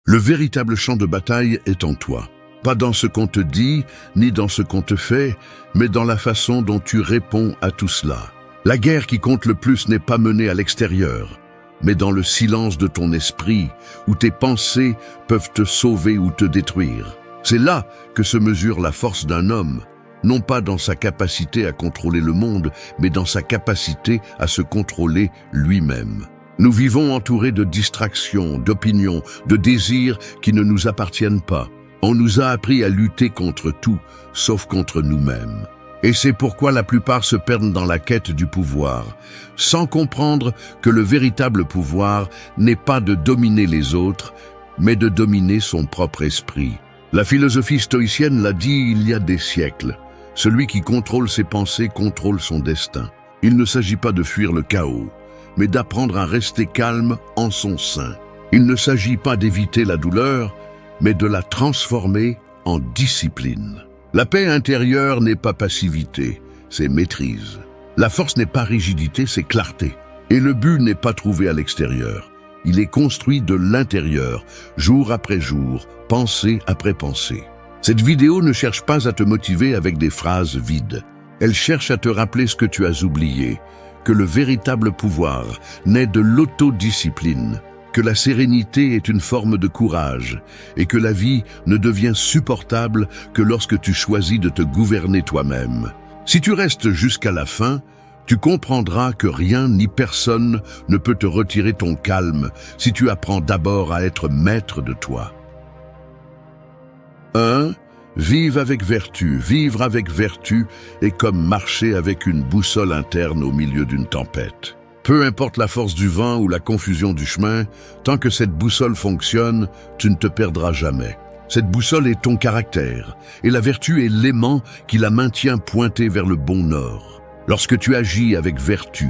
Le véritable champ de bataille est en toi. Pas dans ce qu'on te dit, ni dans ce qu'on te fait, mais dans la façon dont tu réponds à tout cela. La guerre qui compte le plus n'est pas menée à l'extérieur, mais dans le silence de ton esprit, où tes pensées peuvent te sauver ou te détruire. C'est là que se mesure la force d'un homme, non pas dans sa capacité à contrôler le monde, mais dans sa capacité à se contrôler lui-même. Nous vivons entourés de distractions, d'opinions, de désirs qui ne nous appartiennent pas. On nous a appris à lutter contre tout, sauf contre nous-mêmes. Et c'est pourquoi la plupart se perdent dans la quête du pouvoir, sans comprendre que le véritable pouvoir n'est pas de dominer les autres, mais de dominer son propre esprit. La philosophie stoïcienne l'a dit il y a des siècles. Celui qui contrôle ses pensées contrôle son destin. Il ne s'agit pas de fuir le chaos, mais d'apprendre à rester calme en son sein. Il ne s'agit pas d'éviter la douleur, mais de la transformer en discipline. La paix intérieure n'est pas passivité, c'est maîtrise. La force n'est pas rigidité, c'est clarté. Et le but n'est pas trouvé à l'extérieur. Il est construit de l'intérieur, jour après jour, pensée après pensée. Cette vidéo ne cherche pas à te motiver avec des phrases vides. Elle cherche à te rappeler ce que tu as oublié, que le véritable pouvoir naît de l'autodiscipline, que la sérénité est une forme de courage et que la vie ne devient supportable que lorsque tu choisis de te gouverner toi-même. Si tu restes jusqu'à la fin, tu comprendras que rien ni personne ne peut te retirer ton calme si tu apprends d'abord à être maître de toi. 1. Vive avec vertu. Vivre avec vertu est comme marcher avec une boussole interne au milieu d'une tempête. Peu importe la force du vent ou la confusion du chemin, tant que cette boussole fonctionne, tu ne te perdras jamais. Cette boussole est ton caractère, et la vertu est l'aimant qui la maintient pointée vers le bon nord. Lorsque tu agis avec vertu,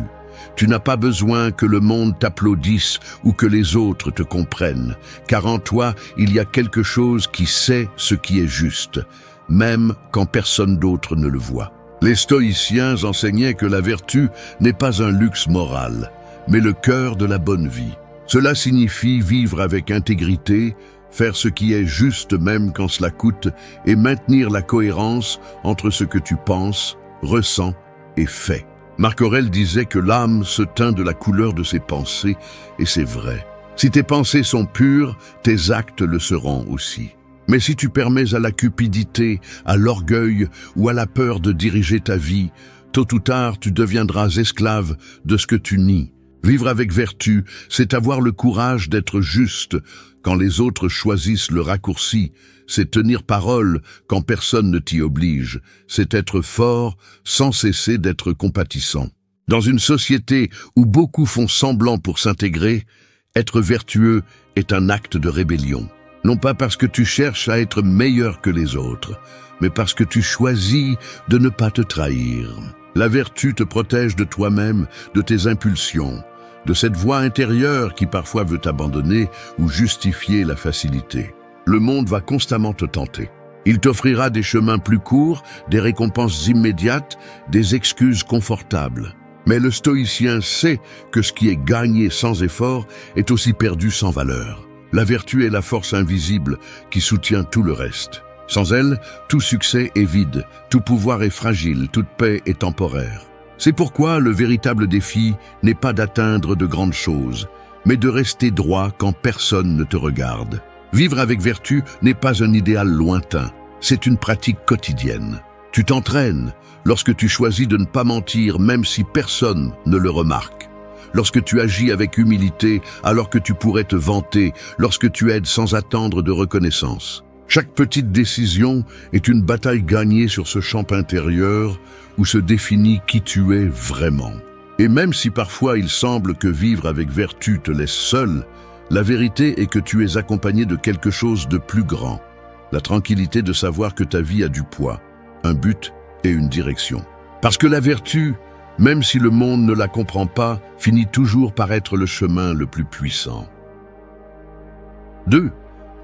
tu n'as pas besoin que le monde t'applaudisse ou que les autres te comprennent, car en toi, il y a quelque chose qui sait ce qui est juste, même quand personne d'autre ne le voit. Les stoïciens enseignaient que la vertu n'est pas un luxe moral, mais le cœur de la bonne vie. Cela signifie vivre avec intégrité, faire ce qui est juste même quand cela coûte, et maintenir la cohérence entre ce que tu penses, ressens et fais. Marc Aurèle disait que l'âme se teint de la couleur de ses pensées, et c'est vrai. Si tes pensées sont pures, tes actes le seront aussi. Mais si tu permets à la cupidité, à l'orgueil ou à la peur de diriger ta vie, tôt ou tard tu deviendras esclave de ce que tu nies. Vivre avec vertu, c'est avoir le courage d'être juste quand les autres choisissent le raccourci, c'est tenir parole quand personne ne t'y oblige, c'est être fort sans cesser d'être compatissant. Dans une société où beaucoup font semblant pour s'intégrer, être vertueux est un acte de rébellion. Non pas parce que tu cherches à être meilleur que les autres, mais parce que tu choisis de ne pas te trahir. La vertu te protège de toi-même, de tes impulsions, de cette voix intérieure qui parfois veut t'abandonner ou justifier la facilité. Le monde va constamment te tenter. Il t'offrira des chemins plus courts, des récompenses immédiates, des excuses confortables. Mais le stoïcien sait que ce qui est gagné sans effort est aussi perdu sans valeur. La vertu est la force invisible qui soutient tout le reste. Sans elle, tout succès est vide, tout pouvoir est fragile, toute paix est temporaire. C'est pourquoi le véritable défi n'est pas d'atteindre de grandes choses, mais de rester droit quand personne ne te regarde. Vivre avec vertu n'est pas un idéal lointain, c'est une pratique quotidienne. Tu t'entraînes lorsque tu choisis de ne pas mentir même si personne ne le remarque. Lorsque tu agis avec humilité alors que tu pourrais te vanter, lorsque tu aides sans attendre de reconnaissance. Chaque petite décision est une bataille gagnée sur ce champ intérieur où se définit qui tu es vraiment. Et même si parfois il semble que vivre avec vertu te laisse seul, la vérité est que tu es accompagné de quelque chose de plus grand. La tranquillité de savoir que ta vie a du poids, un but et une direction. Parce que la vertu, même si le monde ne la comprend pas, finit toujours par être le chemin le plus puissant. 2.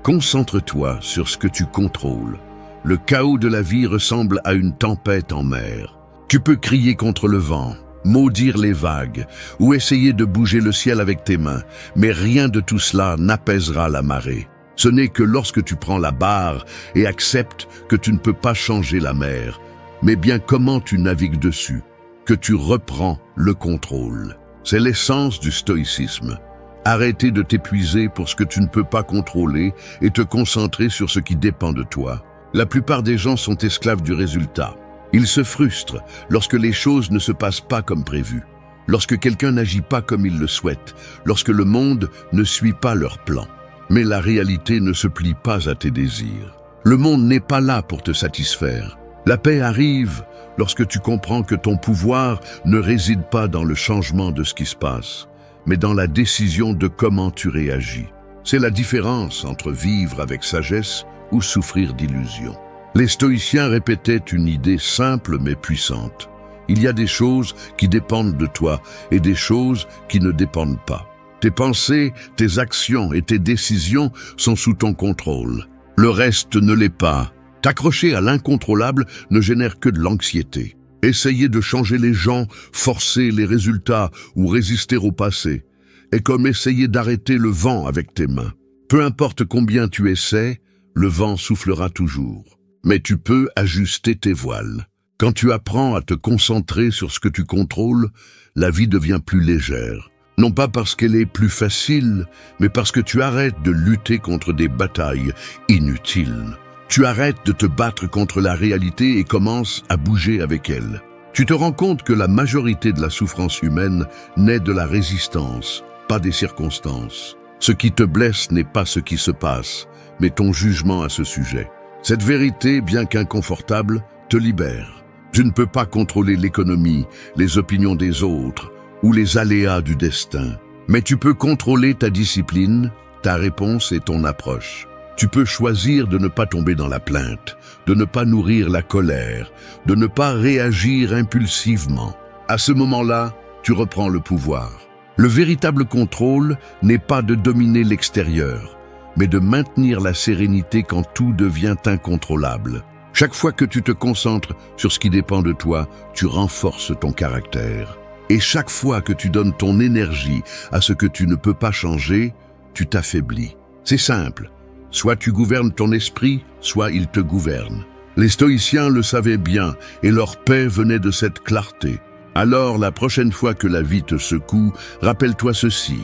Concentre-toi sur ce que tu contrôles. Le chaos de la vie ressemble à une tempête en mer. Tu peux crier contre le vent, maudire les vagues ou essayer de bouger le ciel avec tes mains, mais rien de tout cela n'apaisera la marée. Ce n'est que lorsque tu prends la barre et acceptes que tu ne peux pas changer la mer, mais bien comment tu navigues dessus, que tu reprends le contrôle. C'est l'essence du stoïcisme. Arrêter de t'épuiser pour ce que tu ne peux pas contrôler et te concentrer sur ce qui dépend de toi. La plupart des gens sont esclaves du résultat. Ils se frustrent lorsque les choses ne se passent pas comme prévu, lorsque quelqu'un n'agit pas comme il le souhaite, lorsque le monde ne suit pas leur plan. Mais la réalité ne se plie pas à tes désirs. Le monde n'est pas là pour te satisfaire. La paix arrive lorsque tu comprends que ton pouvoir ne réside pas dans le changement de ce qui se passe, mais dans la décision de comment tu réagis. C'est la différence entre vivre avec sagesse ou souffrir d'illusions. Les stoïciens répétaient une idée simple mais puissante. Il y a des choses qui dépendent de toi et des choses qui ne dépendent pas. Tes pensées, tes actions et tes décisions sont sous ton contrôle. Le reste ne l'est pas. T'accrocher à l'incontrôlable ne génère que de l'anxiété. Essayer de changer les gens, forcer les résultats ou résister au passé est comme essayer d'arrêter le vent avec tes mains. Peu importe combien tu essaies, le vent soufflera toujours. Mais tu peux ajuster tes voiles. Quand tu apprends à te concentrer sur ce que tu contrôles, la vie devient plus légère. Non pas parce qu'elle est plus facile, mais parce que tu arrêtes de lutter contre des batailles inutiles. Tu arrêtes de te battre contre la réalité et commences à bouger avec elle. Tu te rends compte que la majorité de la souffrance humaine naît de la résistance, pas des circonstances. Ce qui te blesse n'est pas ce qui se passe, mais ton jugement à ce sujet. Cette vérité, bien qu'inconfortable, te libère. Tu ne peux pas contrôler l'économie, les opinions des autres ou les aléas du destin. Mais tu peux contrôler ta discipline, ta réponse et ton approche. Tu peux choisir de ne pas tomber dans la plainte, de ne pas nourrir la colère, de ne pas réagir impulsivement. À ce moment-là, tu reprends le pouvoir. Le véritable contrôle n'est pas de dominer l'extérieur, mais de maintenir la sérénité quand tout devient incontrôlable. Chaque fois que tu te concentres sur ce qui dépend de toi, tu renforces ton caractère. Et chaque fois que tu donnes ton énergie à ce que tu ne peux pas changer, tu t'affaiblis. C'est simple. Soit tu gouvernes ton esprit, soit il te gouverne. Les stoïciens le savaient bien et leur paix venait de cette clarté. Alors, la prochaine fois que la vie te secoue, rappelle-toi ceci.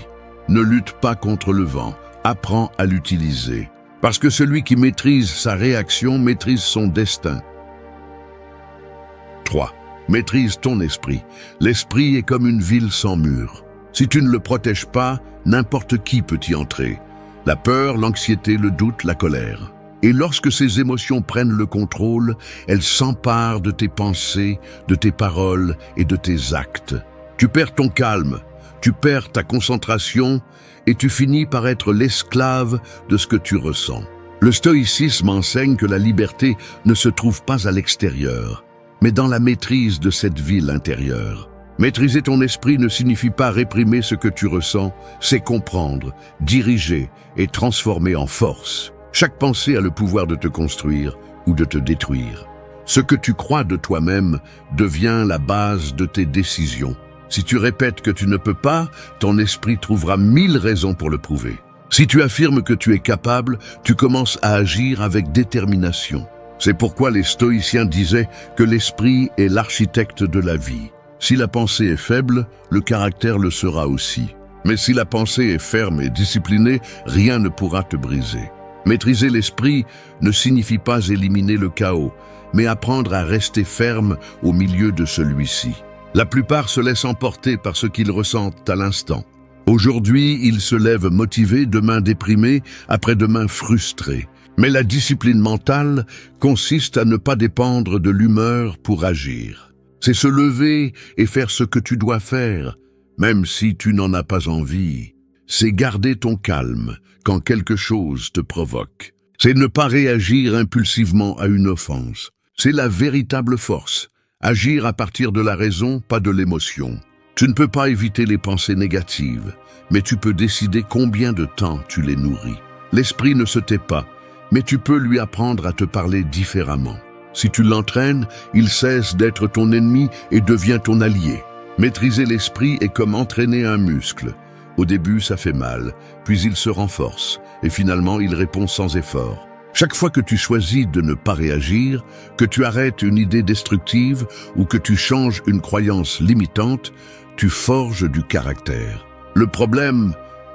Ne lutte pas contre le vent, apprends à l'utiliser. Parce que celui qui maîtrise sa réaction maîtrise son destin. 3. Maîtrise ton esprit. L'esprit est comme une ville sans mur. Si tu ne le protèges pas, n'importe qui peut y entrer. La peur, l'anxiété, le doute, la colère. Et lorsque ces émotions prennent le contrôle, elles s'emparent de tes pensées, de tes paroles et de tes actes. Tu perds ton calme, tu perds ta concentration et tu finis par être l'esclave de ce que tu ressens. Le stoïcisme enseigne que la liberté ne se trouve pas à l'extérieur, mais dans la maîtrise de cette ville intérieure. Maîtriser ton esprit ne signifie pas réprimer ce que tu ressens, c'est comprendre, diriger et transformer en force. Chaque pensée a le pouvoir de te construire ou de te détruire. Ce que tu crois de toi-même devient la base de tes décisions. Si tu répètes que tu ne peux pas, ton esprit trouvera 1000 raisons pour le prouver. Si tu affirmes que tu es capable, tu commences à agir avec détermination. C'est pourquoi les stoïciens disaient que l'esprit est l'architecte de la vie. Si la pensée est faible, le caractère le sera aussi. Mais si la pensée est ferme et disciplinée, rien ne pourra te briser. Maîtriser l'esprit ne signifie pas éliminer le chaos, mais apprendre à rester ferme au milieu de celui-ci. La plupart se laissent emporter par ce qu'ils ressentent à l'instant. Aujourd'hui, ils se lèvent motivés, demain déprimés, après-demain frustrés. Mais la discipline mentale consiste à ne pas dépendre de l'humeur pour agir. C'est se lever et faire ce que tu dois faire, même si tu n'en as pas envie. C'est garder ton calme quand quelque chose te provoque. C'est ne pas réagir impulsivement à une offense. C'est la véritable force. Agir à partir de la raison, pas de l'émotion. Tu ne peux pas éviter les pensées négatives, mais tu peux décider combien de temps tu les nourris. L'esprit ne se tait pas, mais tu peux lui apprendre à te parler différemment. Si tu l'entraînes, il cesse d'être ton ennemi et devient ton allié. Maîtriser l'esprit est comme entraîner un muscle. Au début, ça fait mal, puis il se renforce, et finalement, il répond sans effort. Chaque fois que tu choisis de ne pas réagir, que tu arrêtes une idée destructive ou que tu changes une croyance limitante, tu forges du caractère. Le problème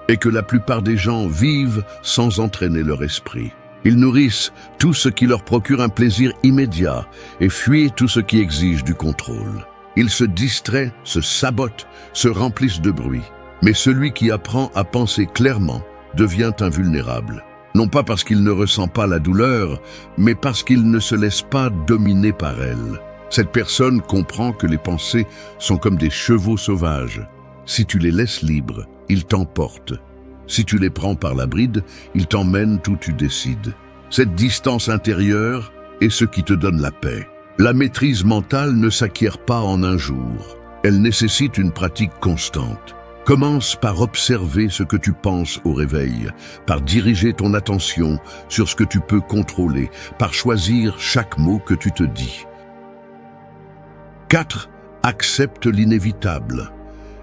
est que la plupart des gens vivent sans entraîner leur esprit. Ils nourrissent tout ce qui leur procure un plaisir immédiat et fuient tout ce qui exige du contrôle. Ils se distraient, se sabotent, se remplissent de bruit. Mais celui qui apprend à penser clairement devient invulnérable. Non pas parce qu'il ne ressent pas la douleur, mais parce qu'il ne se laisse pas dominer par elle. Cette personne comprend que les pensées sont comme des chevaux sauvages. Si tu les laisses libres, ils t'emportent. Si tu les prends par la bride, ils t'emmènent où tu décides. Cette distance intérieure est ce qui te donne la paix. La maîtrise mentale ne s'acquiert pas en un jour. Elle nécessite une pratique constante. Commence par observer ce que tu penses au réveil, par diriger ton attention sur ce que tu peux contrôler, par choisir chaque mot que tu te dis. 4. Accepte l'inévitable.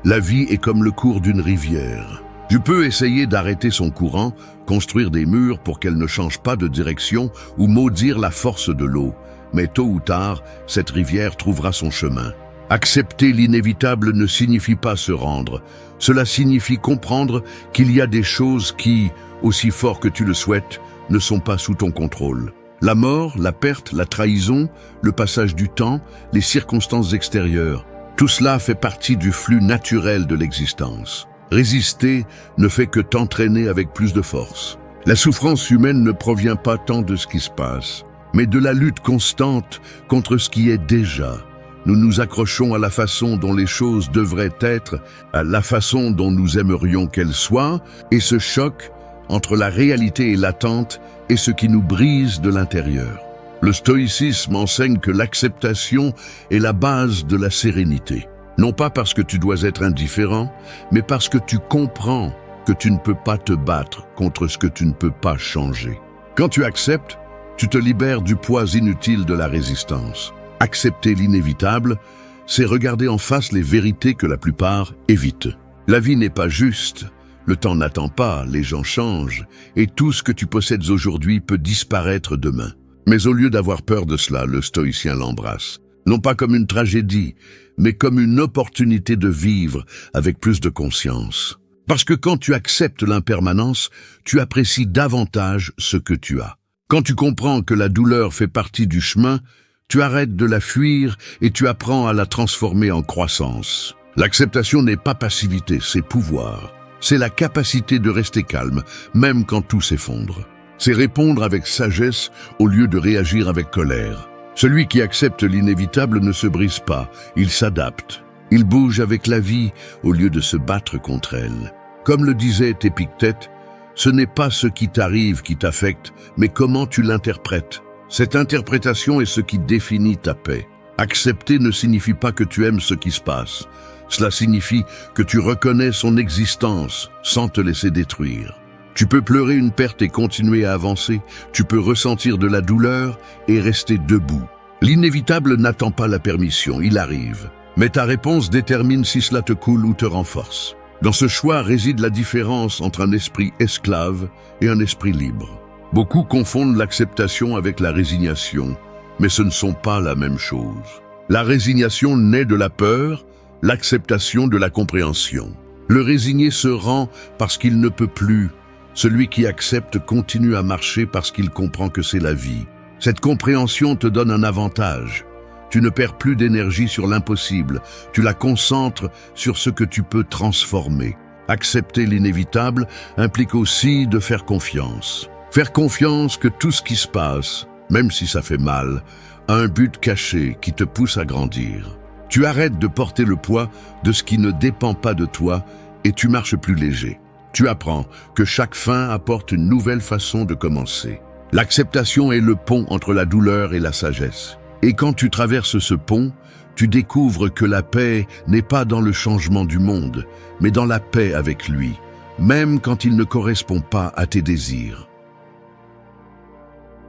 La vie est comme le cours d'une rivière. Tu peux essayer d'arrêter son courant, construire des murs pour qu'elle ne change pas de direction ou maudire la force de l'eau. Mais tôt ou tard, cette rivière trouvera son chemin. Accepter l'inévitable ne signifie pas se rendre. Cela signifie comprendre qu'il y a des choses qui, aussi fort que tu le souhaites, ne sont pas sous ton contrôle. La mort, la perte, la trahison, le passage du temps, les circonstances extérieures, tout cela fait partie du flux naturel de l'existence. Résister ne fait que t'entraîner avec plus de force. La souffrance humaine ne provient pas tant de ce qui se passe, mais de la lutte constante contre ce qui est déjà. Nous nous accrochons à la façon dont les choses devraient être, à la façon dont nous aimerions qu'elles soient, et ce choc entre la réalité et l'attente est ce qui nous brise de l'intérieur. Le stoïcisme enseigne que l'acceptation est la base de la sérénité. Non pas parce que tu dois être indifférent, mais parce que tu comprends que tu ne peux pas te battre contre ce que tu ne peux pas changer. Quand tu acceptes, tu te libères du poids inutile de la résistance. Accepter l'inévitable, c'est regarder en face les vérités que la plupart évitent. La vie n'est pas juste, le temps n'attend pas, les gens changent, et tout ce que tu possèdes aujourd'hui peut disparaître demain. Mais au lieu d'avoir peur de cela, le stoïcien l'embrasse. Non pas comme une tragédie, mais comme une opportunité de vivre avec plus de conscience. Parce que quand tu acceptes l'impermanence, tu apprécies davantage ce que tu as. Quand tu comprends que la douleur fait partie du chemin, tu arrêtes de la fuir et tu apprends à la transformer en croissance. L'acceptation n'est pas passivité, c'est pouvoir. C'est la capacité de rester calme, même quand tout s'effondre. C'est répondre avec sagesse au lieu de réagir avec colère. Celui qui accepte l'inévitable ne se brise pas, il s'adapte. Il bouge avec la vie au lieu de se battre contre elle. Comme le disait Épictète, ce n'est pas ce qui t'arrive qui t'affecte, mais comment tu l'interprètes. Cette interprétation est ce qui définit ta paix. Accepter ne signifie pas que tu aimes ce qui se passe. Cela signifie que tu reconnais son existence sans te laisser détruire. Tu peux pleurer une perte et continuer à avancer. Tu peux ressentir de la douleur et rester debout. L'inévitable n'attend pas la permission, il arrive. Mais ta réponse détermine si cela te coule ou te renforce. Dans ce choix réside la différence entre un esprit esclave et un esprit libre. Beaucoup confondent l'acceptation avec la résignation, mais ce ne sont pas la même chose. La résignation naît de la peur, l'acceptation de la compréhension. Le résigné se rend parce qu'il ne peut plus. Celui qui accepte continue à marcher parce qu'il comprend que c'est la vie. Cette compréhension te donne un avantage. Tu ne perds plus d'énergie sur l'impossible, tu la concentres sur ce que tu peux transformer. Accepter l'inévitable implique aussi de faire confiance. Faire confiance que tout ce qui se passe, même si ça fait mal, a un but caché qui te pousse à grandir. Tu arrêtes de porter le poids de ce qui ne dépend pas de toi et tu marches plus léger. Tu apprends que chaque fin apporte une nouvelle façon de commencer. L'acceptation est le pont entre la douleur et la sagesse. Et quand tu traverses ce pont, tu découvres que la paix n'est pas dans le changement du monde, mais dans la paix avec lui, même quand il ne correspond pas à tes désirs.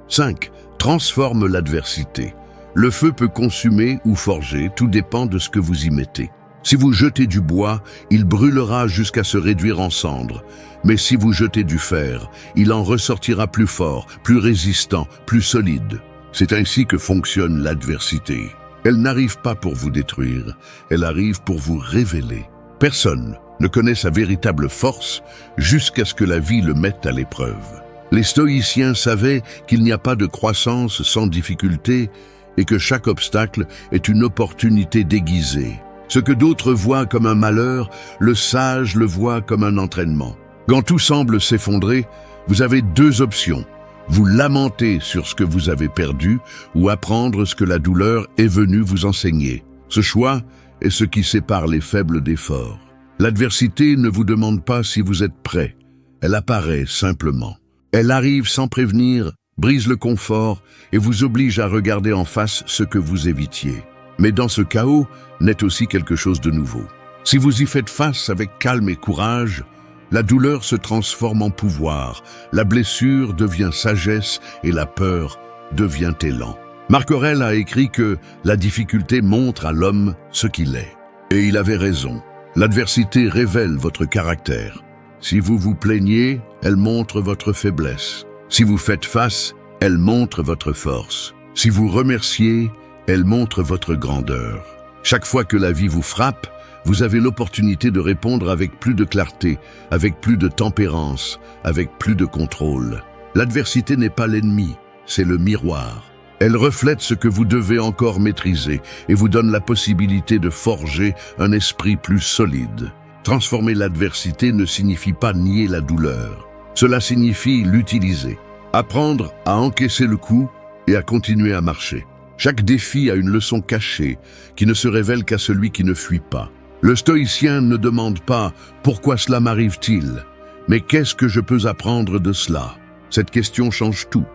5. Transforme l'adversité. Le feu peut consumer ou forger, tout dépend de ce que vous y mettez. Si vous jetez du bois, il brûlera jusqu'à se réduire en cendres. Mais si vous jetez du fer, il en ressortira plus fort, plus résistant, plus solide. C'est ainsi que fonctionne l'adversité. Elle n'arrive pas pour vous détruire, elle arrive pour vous révéler. Personne ne connaît sa véritable force jusqu'à ce que la vie le mette à l'épreuve. Les stoïciens savaient qu'il n'y a pas de croissance sans difficulté et que chaque obstacle est une opportunité déguisée. Ce que d'autres voient comme un malheur, le sage le voit comme un entraînement. Quand tout semble s'effondrer, vous avez deux options. Vous lamenter sur ce que vous avez perdu ou apprendre ce que la douleur est venue vous enseigner. Ce choix est ce qui sépare les faibles des forts. L'adversité ne vous demande pas si vous êtes prêt. Elle apparaît simplement. Elle arrive sans prévenir, brise le confort et vous oblige à regarder en face ce que vous évitiez. Mais dans ce chaos naît aussi quelque chose de nouveau. Si vous y faites face avec calme et courage, la douleur se transforme en pouvoir, la blessure devient sagesse et la peur devient élan. Marc Aurèle a écrit que la difficulté montre à l'homme ce qu'il est. Et il avait raison. L'adversité révèle votre caractère. Si vous vous plaignez, elle montre votre faiblesse. Si vous faites face, elle montre votre force. Si vous remerciez, elle montre votre grandeur. Chaque fois que la vie vous frappe, vous avez l'opportunité de répondre avec plus de clarté, avec plus de tempérance, avec plus de contrôle. L'adversité n'est pas l'ennemi, c'est le miroir. Elle reflète ce que vous devez encore maîtriser et vous donne la possibilité de forger un esprit plus solide. Transformer l'adversité ne signifie pas nier la douleur. Cela signifie l'utiliser, apprendre à encaisser le coup et à continuer à marcher. Chaque défi a une leçon cachée qui ne se révèle qu'à celui qui ne fuit pas. Le stoïcien ne demande pas « Pourquoi cela m'arrive-t-il ?» mais « Qu'est-ce que je peux apprendre de cela ?» Cette question change tout,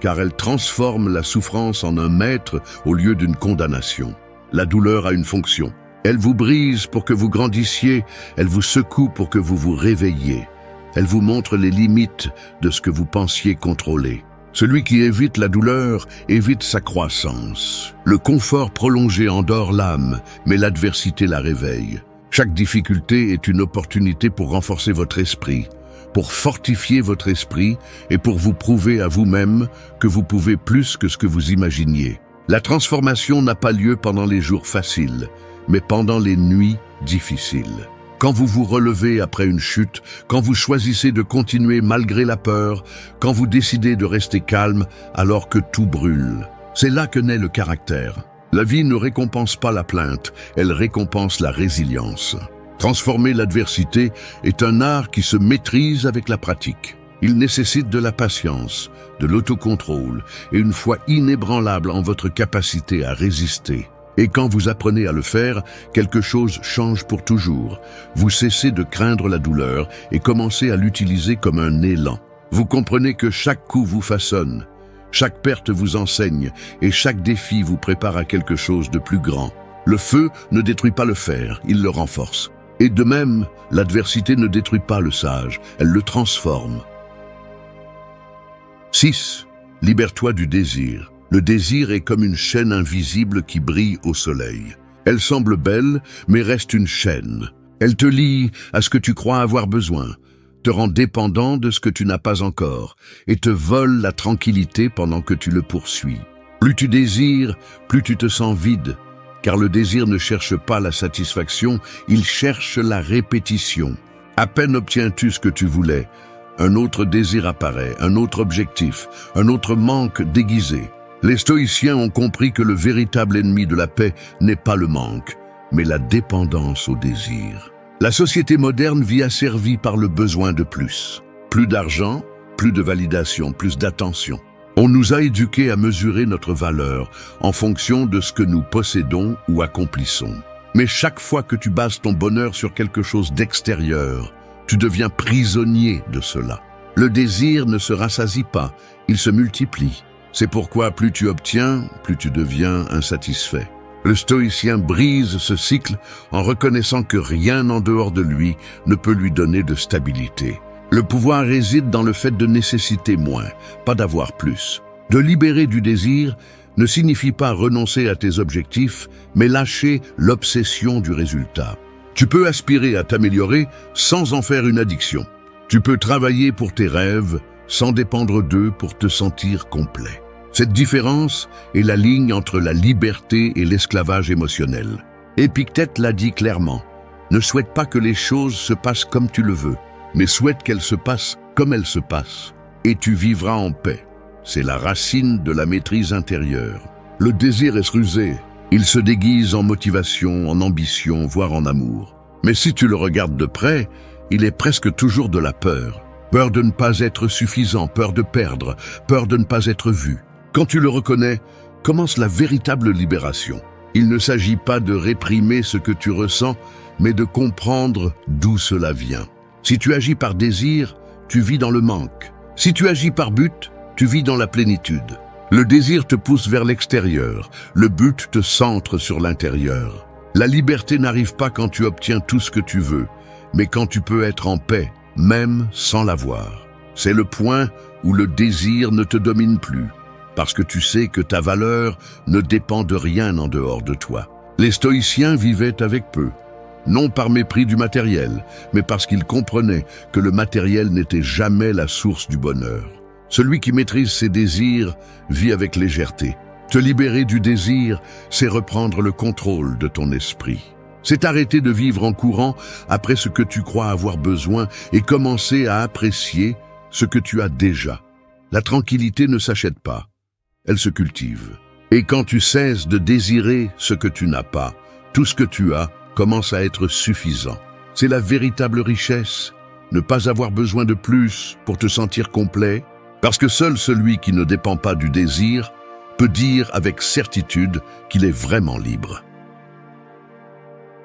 car elle transforme la souffrance en un maître au lieu d'une condamnation. La douleur a une fonction. Elle vous brise pour que vous grandissiez, elle vous secoue pour que vous vous réveilliez. Elle vous montre les limites de ce que vous pensiez contrôler. Celui qui évite la douleur évite sa croissance. Le confort prolongé endort l'âme, mais l'adversité la réveille. Chaque difficulté est une opportunité pour renforcer votre esprit, pour fortifier votre esprit et pour vous prouver à vous-même que vous pouvez plus que ce que vous imaginiez. La transformation n'a pas lieu pendant les jours faciles, mais pendant les nuits difficiles. Quand vous vous relevez après une chute, quand vous choisissez de continuer malgré la peur, quand vous décidez de rester calme alors que tout brûle. C'est là que naît le caractère. La vie ne récompense pas la plainte, elle récompense la résilience. Transformer l'adversité est un art qui se maîtrise avec la pratique. Il nécessite de la patience, de l'autocontrôle et une foi inébranlable en votre capacité à résister. Et quand vous apprenez à le faire, quelque chose change pour toujours. Vous cessez de craindre la douleur et commencez à l'utiliser comme un élan. Vous comprenez que chaque coup vous façonne, chaque perte vous enseigne et chaque défi vous prépare à quelque chose de plus grand. Le feu ne détruit pas le fer, il le renforce. Et de même, l'adversité ne détruit pas le sage, elle le transforme. 6. Libère-toi du désir. Le désir est comme une chaîne invisible qui brille au soleil. Elle semble belle, mais reste une chaîne. Elle te lie à ce que tu crois avoir besoin, te rend dépendant de ce que tu n'as pas encore, et te vole la tranquillité pendant que tu le poursuis. Plus tu désires, plus tu te sens vide, car le désir ne cherche pas la satisfaction, il cherche la répétition. À peine obtiens-tu ce que tu voulais, un autre désir apparaît, un autre objectif, un autre manque déguisé. Les stoïciens ont compris que le véritable ennemi de la paix n'est pas le manque, mais la dépendance au désir. La société moderne vit asservie par le besoin de plus. Plus d'argent, plus de validation, plus d'attention. On nous a éduqués à mesurer notre valeur en fonction de ce que nous possédons ou accomplissons. Mais chaque fois que tu bases ton bonheur sur quelque chose d'extérieur, tu deviens prisonnier de cela. Le désir ne se rassasie pas, il se multiplie. C'est pourquoi plus tu obtiens, plus tu deviens insatisfait. Le stoïcien brise ce cycle en reconnaissant que rien en dehors de lui ne peut lui donner de stabilité. Le pouvoir réside dans le fait de nécessiter moins, pas d'avoir plus. De libérer du désir ne signifie pas renoncer à tes objectifs, mais lâcher l'obsession du résultat. Tu peux aspirer à t'améliorer sans en faire une addiction. Tu peux travailler pour tes rêves sans dépendre d'eux pour te sentir complet. Cette différence est la ligne entre la liberté et l'esclavage émotionnel. Épictète l'a dit clairement. Ne souhaite pas que les choses se passent comme tu le veux, mais souhaite qu'elles se passent comme elles se passent. Et tu vivras en paix. C'est la racine de la maîtrise intérieure. Le désir est rusé. Il se déguise en motivation, en ambition, voire en amour. Mais si tu le regardes de près, il est presque toujours de la peur. Peur de ne pas être suffisant, peur de perdre, peur de ne pas être vu. Quand tu le reconnais, commence la véritable libération. Il ne s'agit pas de réprimer ce que tu ressens, mais de comprendre d'où cela vient. Si tu agis par désir, tu vis dans le manque. Si tu agis par but, tu vis dans la plénitude. Le désir te pousse vers l'extérieur, le but te centre sur l'intérieur. La liberté n'arrive pas quand tu obtiens tout ce que tu veux, mais quand tu peux être en paix, même sans l'avoir. C'est le point où le désir ne te domine plus, parce que tu sais que ta valeur ne dépend de rien en dehors de toi. Les stoïciens vivaient avec peu, non par mépris du matériel, mais parce qu'ils comprenaient que le matériel n'était jamais la source du bonheur. Celui qui maîtrise ses désirs vit avec légèreté. Te libérer du désir, c'est reprendre le contrôle de ton esprit. C'est arrêter de vivre en courant après ce que tu crois avoir besoin et commencer à apprécier ce que tu as déjà. La tranquillité ne s'achète pas, elle se cultive. Et quand tu cesses de désirer ce que tu n'as pas, tout ce que tu as commence à être suffisant. C'est la véritable richesse, ne pas avoir besoin de plus pour te sentir complet, parce que seul celui qui ne dépend pas du désir peut dire avec certitude qu'il est vraiment libre.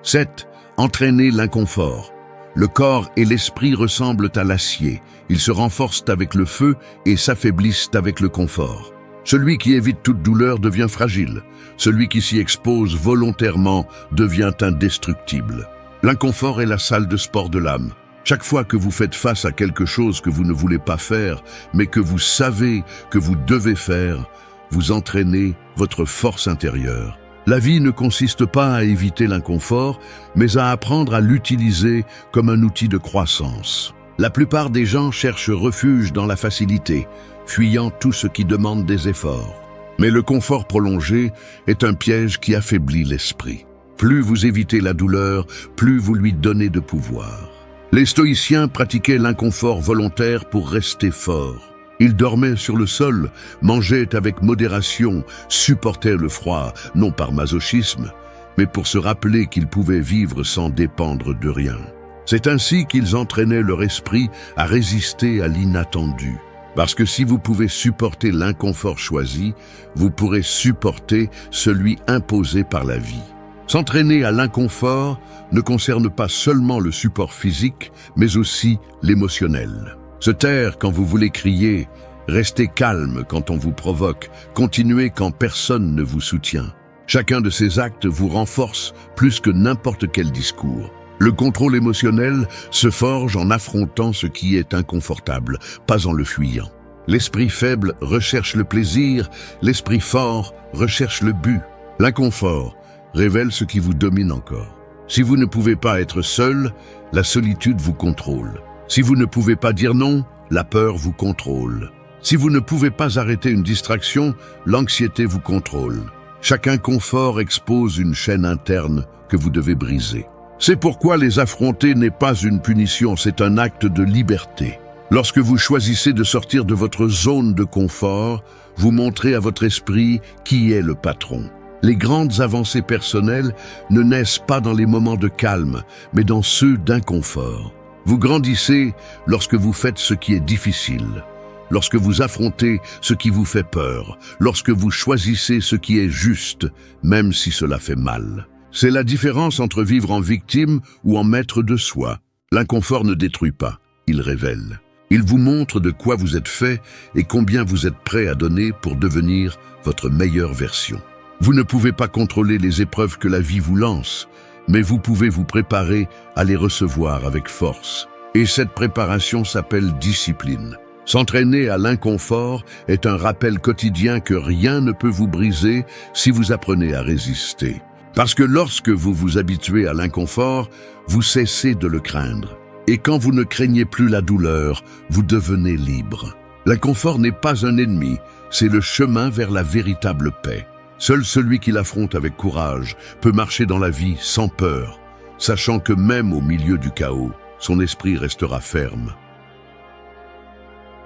7. Entraîner l'inconfort. Le corps et l'esprit ressemblent à l'acier. Ils se renforcent avec le feu et s'affaiblissent avec le confort. Celui qui évite toute douleur devient fragile. Celui qui s'y expose volontairement devient indestructible. L'inconfort est la salle de sport de l'âme. Chaque fois que vous faites face à quelque chose que vous ne voulez pas faire, mais que vous savez que vous devez faire, vous entraînez votre force intérieure. La vie ne consiste pas à éviter l'inconfort, mais à apprendre à l'utiliser comme un outil de croissance. La plupart des gens cherchent refuge dans la facilité, fuyant tout ce qui demande des efforts. Mais le confort prolongé est un piège qui affaiblit l'esprit. Plus vous évitez la douleur, plus vous lui donnez de pouvoir. Les stoïciens pratiquaient l'inconfort volontaire pour rester forts. Ils dormaient sur le sol, mangeaient avec modération, supportaient le froid, non par masochisme, mais pour se rappeler qu'ils pouvaient vivre sans dépendre de rien. C'est ainsi qu'ils entraînaient leur esprit à résister à l'inattendu. Parce que si vous pouvez supporter l'inconfort choisi, vous pourrez supporter celui imposé par la vie. S'entraîner à l'inconfort ne concerne pas seulement le support physique, mais aussi l'émotionnel. Se taire quand vous voulez crier, rester calme quand on vous provoque, continuer quand personne ne vous soutient. Chacun de ces actes vous renforce plus que n'importe quel discours. Le contrôle émotionnel se forge en affrontant ce qui est inconfortable, pas en le fuyant. L'esprit faible recherche le plaisir, l'esprit fort recherche le but. L'inconfort révèle ce qui vous domine encore. Si vous ne pouvez pas être seul, la solitude vous contrôle. Si vous ne pouvez pas dire non, la peur vous contrôle. Si vous ne pouvez pas arrêter une distraction, l'anxiété vous contrôle. Chaque inconfort expose une chaîne interne que vous devez briser. C'est pourquoi les affronter n'est pas une punition, c'est un acte de liberté. Lorsque vous choisissez de sortir de votre zone de confort, vous montrez à votre esprit qui est le patron. Les grandes avancées personnelles ne naissent pas dans les moments de calme, mais dans ceux d'inconfort. Vous grandissez lorsque vous faites ce qui est difficile, lorsque vous affrontez ce qui vous fait peur, lorsque vous choisissez ce qui est juste, même si cela fait mal. C'est la différence entre vivre en victime ou en maître de soi. L'inconfort ne détruit pas, il révèle. Il vous montre de quoi vous êtes fait et combien vous êtes prêt à donner pour devenir votre meilleure version. Vous ne pouvez pas contrôler les épreuves que la vie vous lance, mais vous pouvez vous préparer à les recevoir avec force. Et cette préparation s'appelle discipline. S'entraîner à l'inconfort est un rappel quotidien que rien ne peut vous briser si vous apprenez à résister. Parce que lorsque vous vous habituez à l'inconfort, vous cessez de le craindre. Et quand vous ne craignez plus la douleur, vous devenez libre. L'inconfort n'est pas un ennemi, c'est le chemin vers la véritable paix. Seul celui qui l'affronte avec courage peut marcher dans la vie sans peur, sachant que même au milieu du chaos, son esprit restera ferme.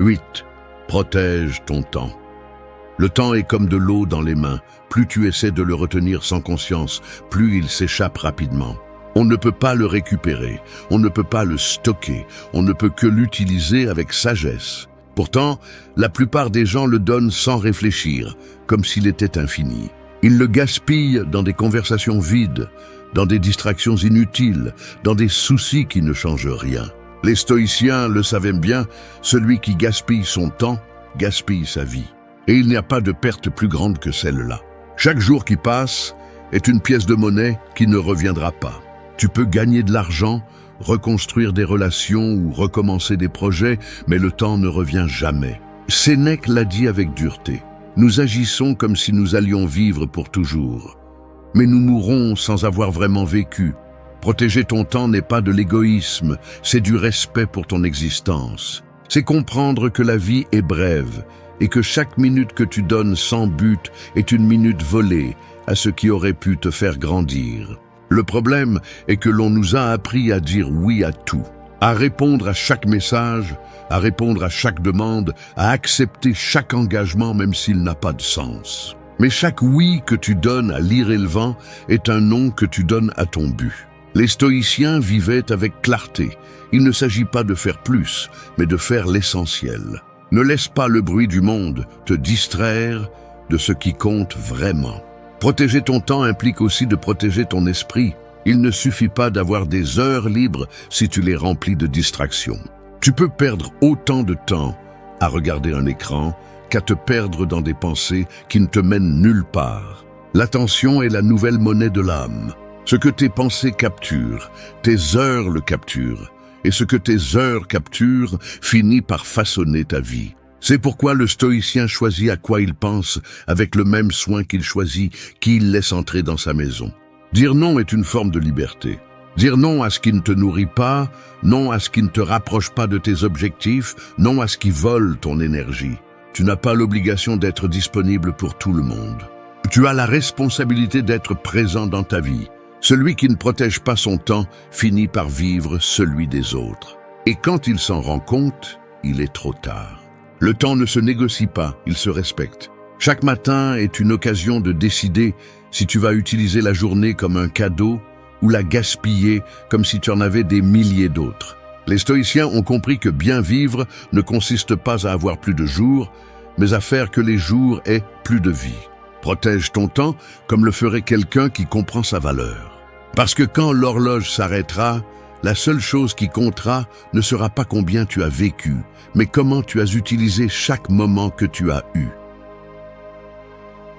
8. Protège ton temps. Le temps est comme de l'eau dans les mains. Plus tu essaies de le retenir sans conscience, plus il s'échappe rapidement. On ne peut pas le récupérer, on ne peut pas le stocker, on ne peut que l'utiliser avec sagesse. Pourtant, la plupart des gens le donnent sans réfléchir, comme s'il était infini. Ils le gaspillent dans des conversations vides, dans des distractions inutiles, dans des soucis qui ne changent rien. Les stoïciens le savaient bien, celui qui gaspille son temps, gaspille sa vie. Et il n'y a pas de perte plus grande que celle-là. Chaque jour qui passe est une pièce de monnaie qui ne reviendra pas. Tu peux gagner de l'argent, reconstruire des relations ou recommencer des projets, mais le temps ne revient jamais. Sénèque l'a dit avec dureté. Nous agissons comme si nous allions vivre pour toujours. Mais nous mourrons sans avoir vraiment vécu. Protéger ton temps n'est pas de l'égoïsme, c'est du respect pour ton existence. C'est comprendre que la vie est brève et que chaque minute que tu donnes sans but est une minute volée à ce qui aurait pu te faire grandir. Le problème est que l'on nous a appris à dire oui à tout, à répondre à chaque message, à répondre à chaque demande, à accepter chaque engagement même s'il n'a pas de sens. Mais chaque oui que tu donnes à l'irrélevant est un non que tu donnes à ton but. Les stoïciens vivaient avec clarté. Il ne s'agit pas de faire plus, mais de faire l'essentiel. Ne laisse pas le bruit du monde te distraire de ce qui compte vraiment. Protéger ton temps implique aussi de protéger ton esprit. Il ne suffit pas d'avoir des heures libres si tu les remplis de distractions. Tu peux perdre autant de temps à regarder un écran qu'à te perdre dans des pensées qui ne te mènent nulle part. L'attention est la nouvelle monnaie de l'âme. Ce que tes pensées capturent, tes heures le capturent. Et ce que tes heures capturent finit par façonner ta vie. C'est pourquoi le stoïcien choisit à quoi il pense avec le même soin qu'il choisit qui il laisse entrer dans sa maison. Dire non est une forme de liberté. Dire non à ce qui ne te nourrit pas, non à ce qui ne te rapproche pas de tes objectifs, non à ce qui vole ton énergie. Tu n'as pas l'obligation d'être disponible pour tout le monde. Tu as la responsabilité d'être présent dans ta vie. Celui qui ne protège pas son temps finit par vivre celui des autres. Et quand il s'en rend compte, il est trop tard. Le temps ne se négocie pas, il se respecte. Chaque matin est une occasion de décider si tu vas utiliser la journée comme un cadeau ou la gaspiller comme si tu en avais des milliers d'autres. Les stoïciens ont compris que bien vivre ne consiste pas à avoir plus de jours, mais à faire que les jours aient plus de vie. Protège ton temps comme le ferait quelqu'un qui comprend sa valeur. Parce que quand l'horloge s'arrêtera, la seule chose qui comptera ne sera pas combien tu as vécu, mais comment tu as utilisé chaque moment que tu as eu.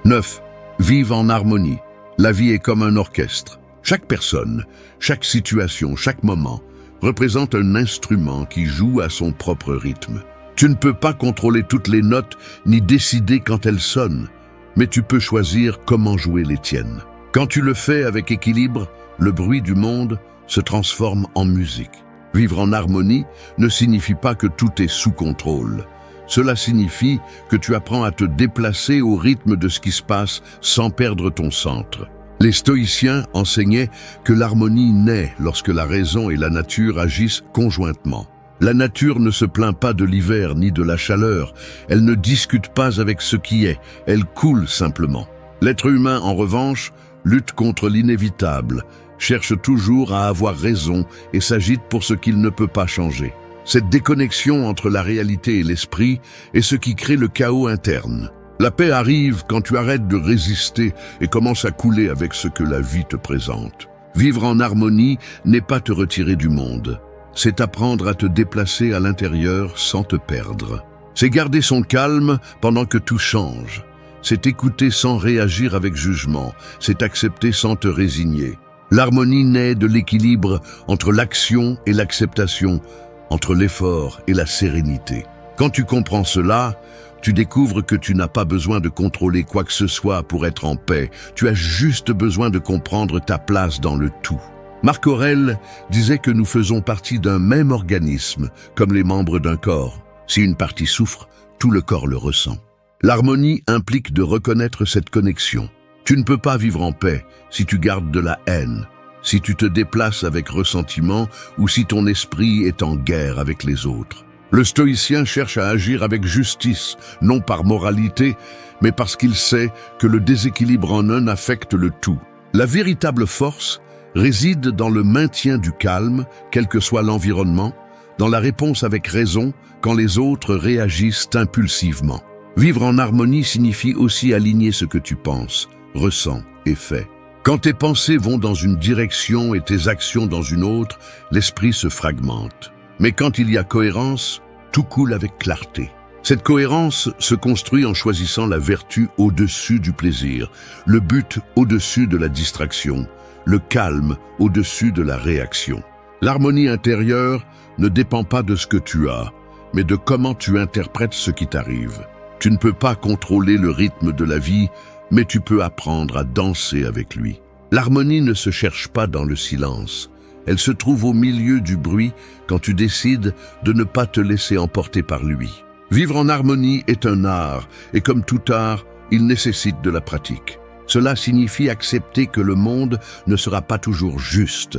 9. Vive en harmonie. La vie est comme un orchestre. Chaque personne, chaque situation, chaque moment représente un instrument qui joue à son propre rythme. Tu ne peux pas contrôler toutes les notes ni décider quand elles sonnent, mais tu peux choisir comment jouer les tiennes. Quand tu le fais avec équilibre, le bruit du monde se transforme en musique. Vivre en harmonie ne signifie pas que tout est sous contrôle. Cela signifie que tu apprends à te déplacer au rythme de ce qui se passe sans perdre ton centre. Les stoïciens enseignaient que l'harmonie naît lorsque la raison et la nature agissent conjointement. La nature ne se plaint pas de l'hiver ni de la chaleur, elle ne discute pas avec ce qui est, elle coule simplement. L'être humain, en revanche, lutte contre l'inévitable, cherche toujours à avoir raison et s'agite pour ce qu'il ne peut pas changer. Cette déconnexion entre la réalité et l'esprit est ce qui crée le chaos interne. La paix arrive quand tu arrêtes de résister et commences à couler avec ce que la vie te présente. Vivre en harmonie n'est pas te retirer du monde, c'est apprendre à te déplacer à l'intérieur sans te perdre. C'est garder son calme pendant que tout change. C'est écouter sans réagir avec jugement, c'est accepter sans te résigner. L'harmonie naît de l'équilibre entre l'action et l'acceptation, entre l'effort et la sérénité. Quand tu comprends cela, tu découvres que tu n'as pas besoin de contrôler quoi que ce soit pour être en paix. Tu as juste besoin de comprendre ta place dans le tout. Marc Aurèle disait que nous faisons partie d'un même organisme, comme les membres d'un corps. Si une partie souffre, tout le corps le ressent. L'harmonie implique de reconnaître cette connexion. Tu ne peux pas vivre en paix si tu gardes de la haine, si tu te déplaces avec ressentiment ou si ton esprit est en guerre avec les autres. Le stoïcien cherche à agir avec justice, non par moralité, mais parce qu'il sait que le déséquilibre en un affecte le tout. La véritable force réside dans le maintien du calme, quel que soit l'environnement, dans la réponse avec raison quand les autres réagissent impulsivement. Vivre en harmonie signifie aussi aligner ce que tu penses, ressens et fais. Quand tes pensées vont dans une direction et tes actions dans une autre, l'esprit se fragmente. Mais quand il y a cohérence, tout coule avec clarté. Cette cohérence se construit en choisissant la vertu au-dessus du plaisir, le but au-dessus de la distraction, le calme au-dessus de la réaction. L'harmonie intérieure ne dépend pas de ce que tu as, mais de comment tu interprètes ce qui t'arrive. Tu ne peux pas contrôler le rythme de la vie, mais tu peux apprendre à danser avec lui. L'harmonie ne se cherche pas dans le silence. Elle se trouve au milieu du bruit quand tu décides de ne pas te laisser emporter par lui. Vivre en harmonie est un art, et comme tout art, il nécessite de la pratique. Cela signifie accepter que le monde ne sera pas toujours juste,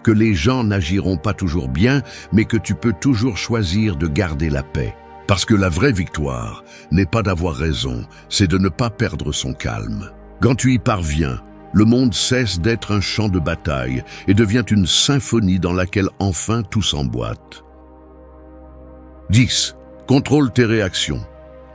que les gens n'agiront pas toujours bien, mais que tu peux toujours choisir de garder la paix. Parce que la vraie victoire n'est pas d'avoir raison, c'est de ne pas perdre son calme. Quand tu y parviens, le monde cesse d'être un champ de bataille et devient une symphonie dans laquelle enfin tout s'emboîte. 10. Contrôle tes réactions.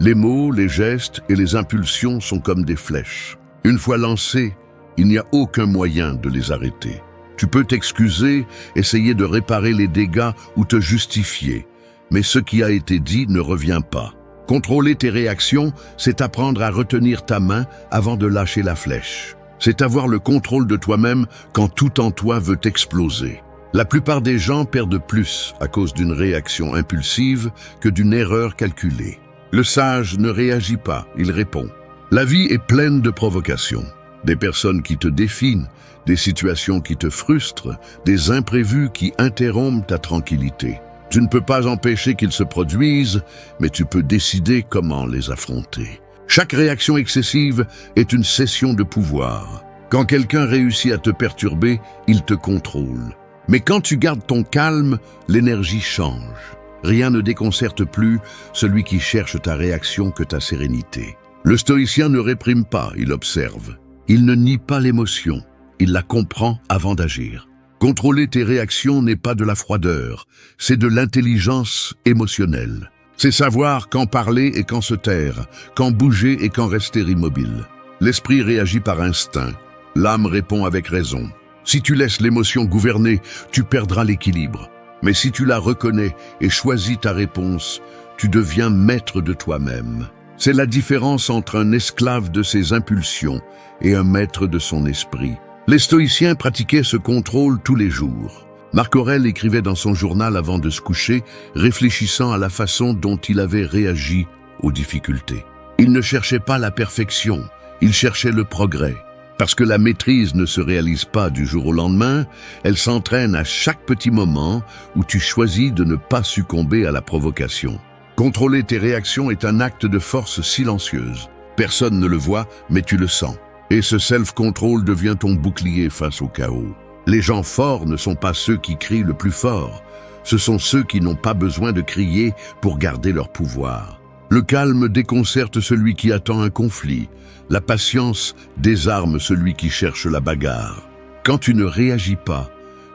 Les mots, les gestes et les impulsions sont comme des flèches. Une fois lancés, il n'y a aucun moyen de les arrêter. Tu peux t'excuser, essayer de réparer les dégâts ou te justifier, mais ce qui a été dit ne revient pas. Contrôler tes réactions, c'est apprendre à retenir ta main avant de lâcher la flèche. C'est avoir le contrôle de toi-même quand tout en toi veut exploser. La plupart des gens perdent plus à cause d'une réaction impulsive que d'une erreur calculée. Le sage ne réagit pas, il répond. La vie est pleine de provocations. Des personnes qui te défient, des situations qui te frustrent, des imprévus qui interrompent ta tranquillité. Tu ne peux pas empêcher qu'ils se produisent, mais tu peux décider comment les affronter. Chaque réaction excessive est une cession de pouvoir. Quand quelqu'un réussit à te perturber, il te contrôle. Mais quand tu gardes ton calme, l'énergie change. Rien ne déconcerte plus celui qui cherche ta réaction que ta sérénité. Le stoïcien ne réprime pas, il observe. Il ne nie pas l'émotion, il la comprend avant d'agir. Contrôler tes réactions n'est pas de la froideur, c'est de l'intelligence émotionnelle. C'est savoir quand parler et quand se taire, quand bouger et quand rester immobile. L'esprit réagit par instinct, l'âme répond avec raison. Si tu laisses l'émotion gouverner, tu perdras l'équilibre. Mais si tu la reconnais et choisis ta réponse, tu deviens maître de toi-même. C'est la différence entre un esclave de ses impulsions et un maître de son esprit. Les stoïciens pratiquaient ce contrôle tous les jours. Marc Aurèle écrivait dans son journal avant de se coucher, réfléchissant à la façon dont il avait réagi aux difficultés. Il ne cherchait pas la perfection, il cherchait le progrès. Parce que la maîtrise ne se réalise pas du jour au lendemain, elle s'entraîne à chaque petit moment où tu choisis de ne pas succomber à la provocation. Contrôler tes réactions est un acte de force silencieuse. Personne ne le voit, mais tu le sens. Et ce self-control devient ton bouclier face au chaos. Les gens forts ne sont pas ceux qui crient le plus fort. Ce sont ceux qui n'ont pas besoin de crier pour garder leur pouvoir. Le calme déconcerte celui qui attend un conflit. La patience désarme celui qui cherche la bagarre. Quand tu ne réagis pas,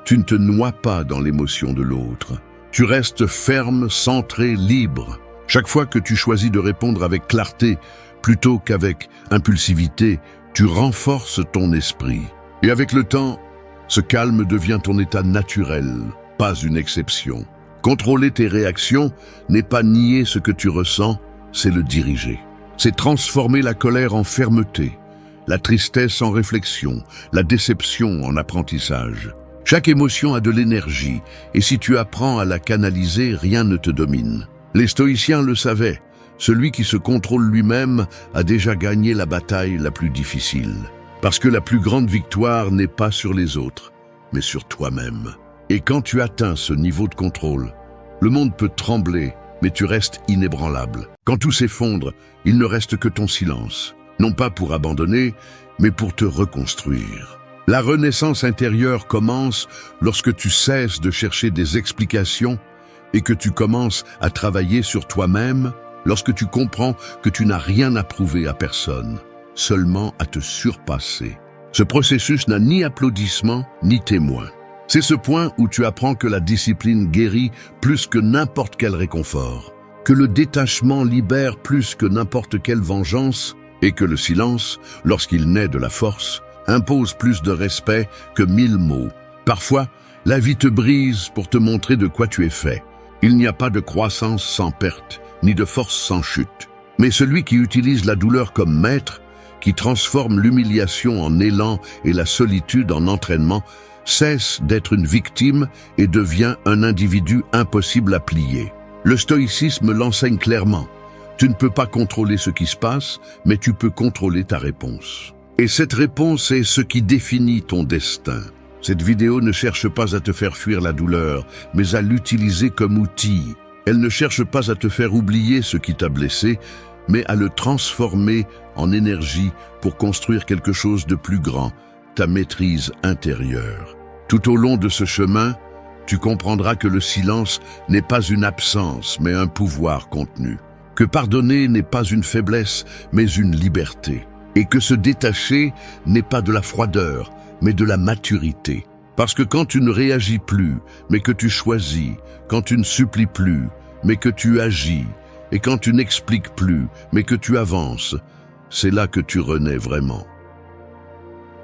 tu ne te noies pas dans l'émotion de l'autre. Tu restes ferme, centré, libre. Chaque fois que tu choisis de répondre avec clarté plutôt qu'avec impulsivité, tu renforces ton esprit. Et avec le temps, ce calme devient ton état naturel, pas une exception. Contrôler tes réactions n'est pas nier ce que tu ressens, c'est le diriger. C'est transformer la colère en fermeté, la tristesse en réflexion, la déception en apprentissage. Chaque émotion a de l'énergie, et si tu apprends à la canaliser, rien ne te domine. Les stoïciens le savaient. Celui qui se contrôle lui-même a déjà gagné la bataille la plus difficile. Parce que la plus grande victoire n'est pas sur les autres, mais sur toi-même. Et quand tu atteins ce niveau de contrôle, le monde peut trembler, mais tu restes inébranlable. Quand tout s'effondre, il ne reste que ton silence. Non pas pour abandonner, mais pour te reconstruire. La renaissance intérieure commence lorsque tu cesses de chercher des explications et que tu commences à travailler sur toi-même, lorsque tu comprends que tu n'as rien à prouver à personne, seulement à te surpasser. Ce processus n'a ni applaudissements ni témoins. C'est ce point où tu apprends que la discipline guérit plus que n'importe quel réconfort, que le détachement libère plus que n'importe quelle vengeance, et que le silence, lorsqu'il naît de la force, impose plus de respect que 1000 mots. Parfois, la vie te brise pour te montrer de quoi tu es fait. Il n'y a pas de croissance sans perte, ni de force sans chute. Mais celui qui utilise la douleur comme maître, qui transforme l'humiliation en élan et la solitude en entraînement, cesse d'être une victime et devient un individu impossible à plier. Le stoïcisme l'enseigne clairement. Tu ne peux pas contrôler ce qui se passe, mais tu peux contrôler ta réponse. Et cette réponse est ce qui définit ton destin. Cette vidéo ne cherche pas à te faire fuir la douleur, mais à l'utiliser comme outil. Elle ne cherche pas à te faire oublier ce qui t'a blessé, mais à le transformer en énergie pour construire quelque chose de plus grand, ta maîtrise intérieure. Tout au long de ce chemin, tu comprendras que le silence n'est pas une absence, mais un pouvoir contenu. Que pardonner n'est pas une faiblesse, mais une liberté. Et que se détacher n'est pas de la froideur, mais de la maturité. Parce que quand tu ne réagis plus, mais que tu choisis, quand tu ne supplies plus, mais que tu agis, et quand tu n'expliques plus, mais que tu avances, c'est là que tu renais vraiment.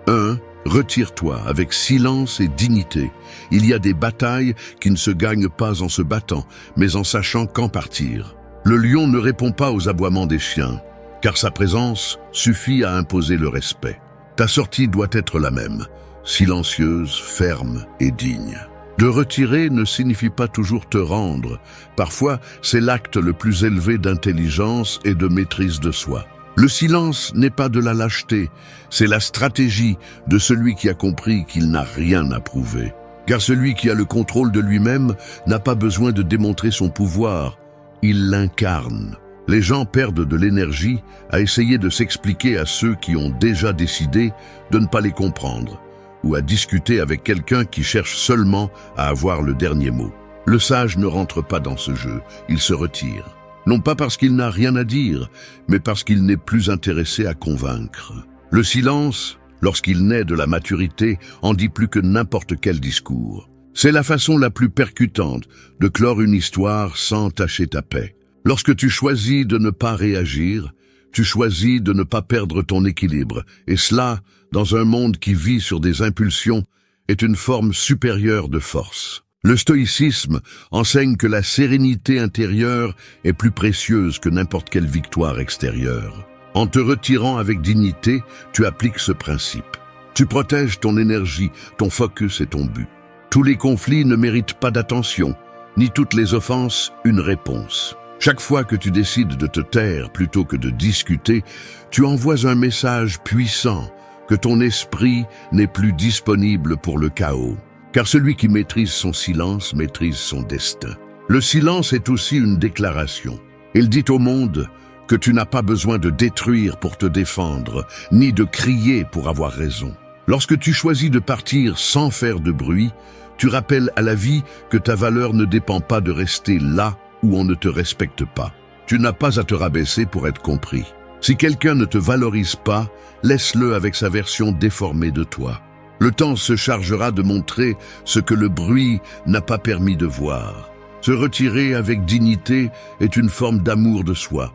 1. Retire-toi avec silence et dignité. Il y a des batailles qui ne se gagnent pas en se battant, mais en sachant quand partir. Le lion ne répond pas aux aboiements des chiens, car sa présence suffit à imposer le respect. Ta sortie doit être la même, silencieuse, ferme et digne. De retirer ne signifie pas toujours te rendre. Parfois, c'est l'acte le plus élevé d'intelligence et de maîtrise de soi. Le silence n'est pas de la lâcheté, c'est la stratégie de celui qui a compris qu'il n'a rien à prouver. Car celui qui a le contrôle de lui-même n'a pas besoin de démontrer son pouvoir, il l'incarne. Les gens perdent de l'énergie à essayer de s'expliquer à ceux qui ont déjà décidé de ne pas les comprendre, ou à discuter avec quelqu'un qui cherche seulement à avoir le dernier mot. Le sage ne rentre pas dans ce jeu, il se retire. Non pas parce qu'il n'a rien à dire, mais parce qu'il n'est plus intéressé à convaincre. Le silence, lorsqu'il naît de la maturité, en dit plus que n'importe quel discours. C'est la façon la plus percutante de clore une histoire sans tâcher ta paix. Lorsque tu choisis de ne pas réagir, tu choisis de ne pas perdre ton équilibre, et cela, dans un monde qui vit sur des impulsions, est une forme supérieure de force. Le stoïcisme enseigne que la sérénité intérieure est plus précieuse que n'importe quelle victoire extérieure. En te retirant avec dignité, tu appliques ce principe. Tu protèges ton énergie, ton focus et ton but. Tous les conflits ne méritent pas d'attention, ni toutes les offenses une réponse. Chaque fois que tu décides de te taire plutôt que de discuter, tu envoies un message puissant que ton esprit n'est plus disponible pour le chaos. Car celui qui maîtrise son silence maîtrise son destin. Le silence est aussi une déclaration. Il dit au monde que tu n'as pas besoin de détruire pour te défendre, ni de crier pour avoir raison. Lorsque tu choisis de partir sans faire de bruit, tu rappelles à la vie que ta valeur ne dépend pas de rester là où on ne te respecte pas. Tu n'as pas à te rabaisser pour être compris. Si quelqu'un ne te valorise pas, laisse-le avec sa version déformée de toi. Le temps se chargera de montrer ce que le bruit n'a pas permis de voir. Se retirer avec dignité est une forme d'amour de soi,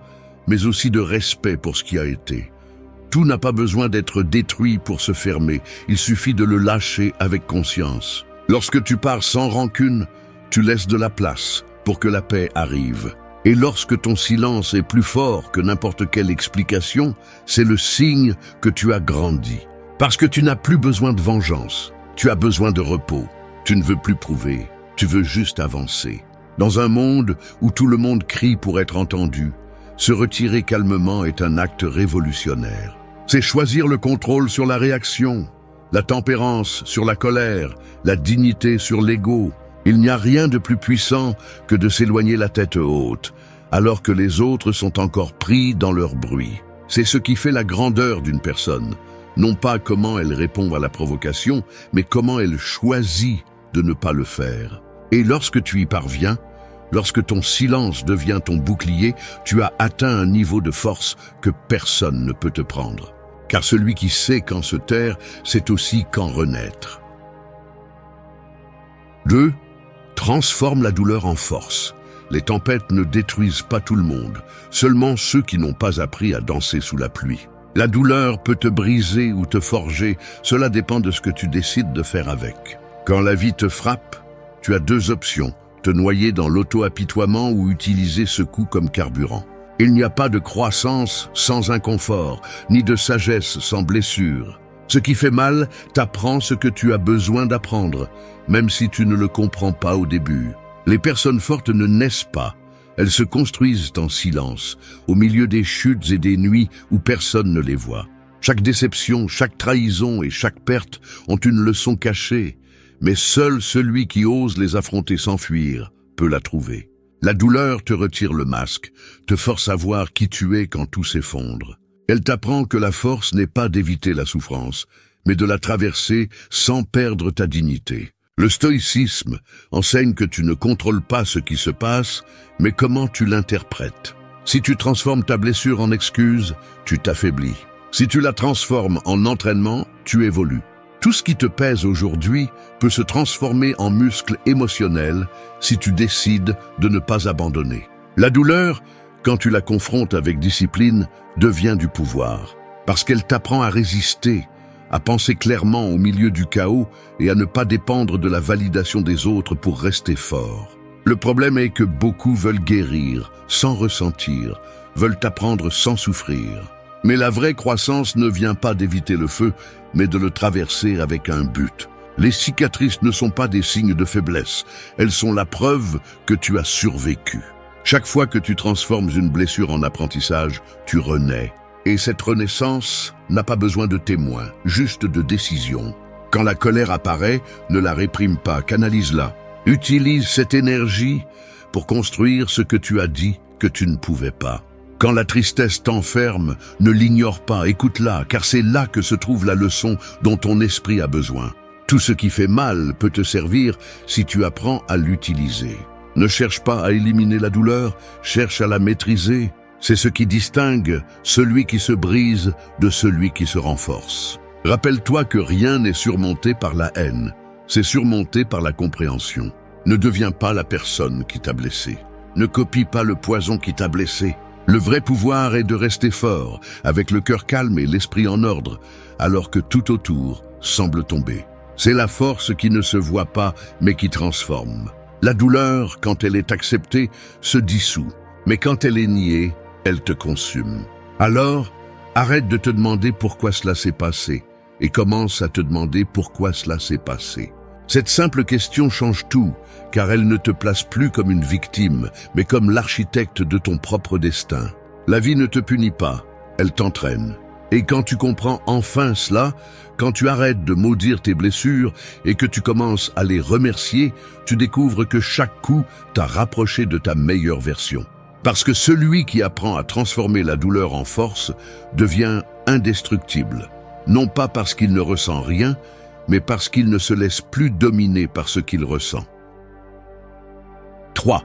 mais aussi de respect pour ce qui a été. Tout n'a pas besoin d'être détruit pour se fermer, il suffit de le lâcher avec conscience. Lorsque tu pars sans rancune, tu laisses de la place pour que la paix arrive. Et lorsque ton silence est plus fort que n'importe quelle explication, c'est le signe que tu as grandi. Parce que tu n'as plus besoin de vengeance, tu as besoin de repos. Tu ne veux plus prouver, tu veux juste avancer. Dans un monde où tout le monde crie pour être entendu, se retirer calmement est un acte révolutionnaire. C'est choisir le contrôle sur la réaction, la tempérance sur la colère, la dignité sur l'ego. Il n'y a rien de plus puissant que de s'éloigner la tête haute, alors que les autres sont encore pris dans leur bruit. C'est ce qui fait la grandeur d'une personne, non pas comment elle répond à la provocation, mais comment elle choisit de ne pas le faire. Et lorsque tu y parviens, lorsque ton silence devient ton bouclier, tu as atteint un niveau de force que personne ne peut te prendre. Car celui qui sait quand se taire, sait aussi quand renaître. 2. Transforme la douleur en force. Les tempêtes ne détruisent pas tout le monde, seulement ceux qui n'ont pas appris à danser sous la pluie. La douleur peut te briser ou te forger, cela dépend de ce que tu décides de faire avec. Quand la vie te frappe, tu as deux options, te noyer dans l'auto-apitoiement ou utiliser ce coup comme carburant. Il n'y a pas de croissance sans inconfort, ni de sagesse sans blessure. Ce qui fait mal t'apprend ce que tu as besoin d'apprendre, même si tu ne le comprends pas au début. Les personnes fortes ne naissent pas, elles se construisent en silence, au milieu des chutes et des nuits où personne ne les voit. Chaque déception, chaque trahison et chaque perte ont une leçon cachée, mais seul celui qui ose les affronter sans fuir peut la trouver. La douleur te retire le masque, te force à voir qui tu es quand tout s'effondre. Elle t'apprend que la force n'est pas d'éviter la souffrance, mais de la traverser sans perdre ta dignité. Le stoïcisme enseigne que tu ne contrôles pas ce qui se passe, mais comment tu l'interprètes. Si tu transformes ta blessure en excuse, tu t'affaiblis. Si tu la transformes en entraînement, tu évolues. Tout ce qui te pèse aujourd'hui peut se transformer en muscle émotionnel si tu décides de ne pas abandonner. La douleur, quand tu la confrontes avec discipline, devient du pouvoir, parce qu'elle t'apprend à résister, à penser clairement au milieu du chaos et à ne pas dépendre de la validation des autres pour rester fort. Le problème est que beaucoup veulent guérir sans ressentir, veulent apprendre sans souffrir. Mais la vraie croissance ne vient pas d'éviter le feu, mais de le traverser avec un but. Les cicatrices ne sont pas des signes de faiblesse, elles sont la preuve que tu as survécu. Chaque fois que tu transformes une blessure en apprentissage, tu renais. Et cette renaissance n'a pas besoin de témoins, juste de décision. Quand la colère apparaît, ne la réprime pas, canalise-la. Utilise cette énergie pour construire ce que tu as dit que tu ne pouvais pas. Quand la tristesse t'enferme, ne l'ignore pas, écoute-la, car c'est là que se trouve la leçon dont ton esprit a besoin. Tout ce qui fait mal peut te servir si tu apprends à l'utiliser. Ne cherche pas à éliminer la douleur, cherche à la maîtriser. C'est ce qui distingue celui qui se brise de celui qui se renforce. Rappelle-toi que rien n'est surmonté par la haine, c'est surmonté par la compréhension. Ne deviens pas la personne qui t'a blessé. Ne copie pas le poison qui t'a blessé. Le vrai pouvoir est de rester fort, avec le cœur calme et l'esprit en ordre, alors que tout autour semble tomber. C'est la force qui ne se voit pas, mais qui transforme. La douleur, quand elle est acceptée, se dissout, mais quand elle est niée, elle te consume. Alors, arrête de te demander pourquoi cela s'est passé et commence à te demander pourquoi cela s'est passé. Cette simple question change tout, car elle ne te place plus comme une victime, mais comme l'architecte de ton propre destin. La vie ne te punit pas, elle t'entraîne. Et quand tu comprends enfin cela, quand tu arrêtes de maudire tes blessures et que tu commences à les remercier, tu découvres que chaque coup t'a rapproché de ta meilleure version. Parce que celui qui apprend à transformer la douleur en force devient indestructible. Non pas parce qu'il ne ressent rien, mais parce qu'il ne se laisse plus dominer par ce qu'il ressent. 3.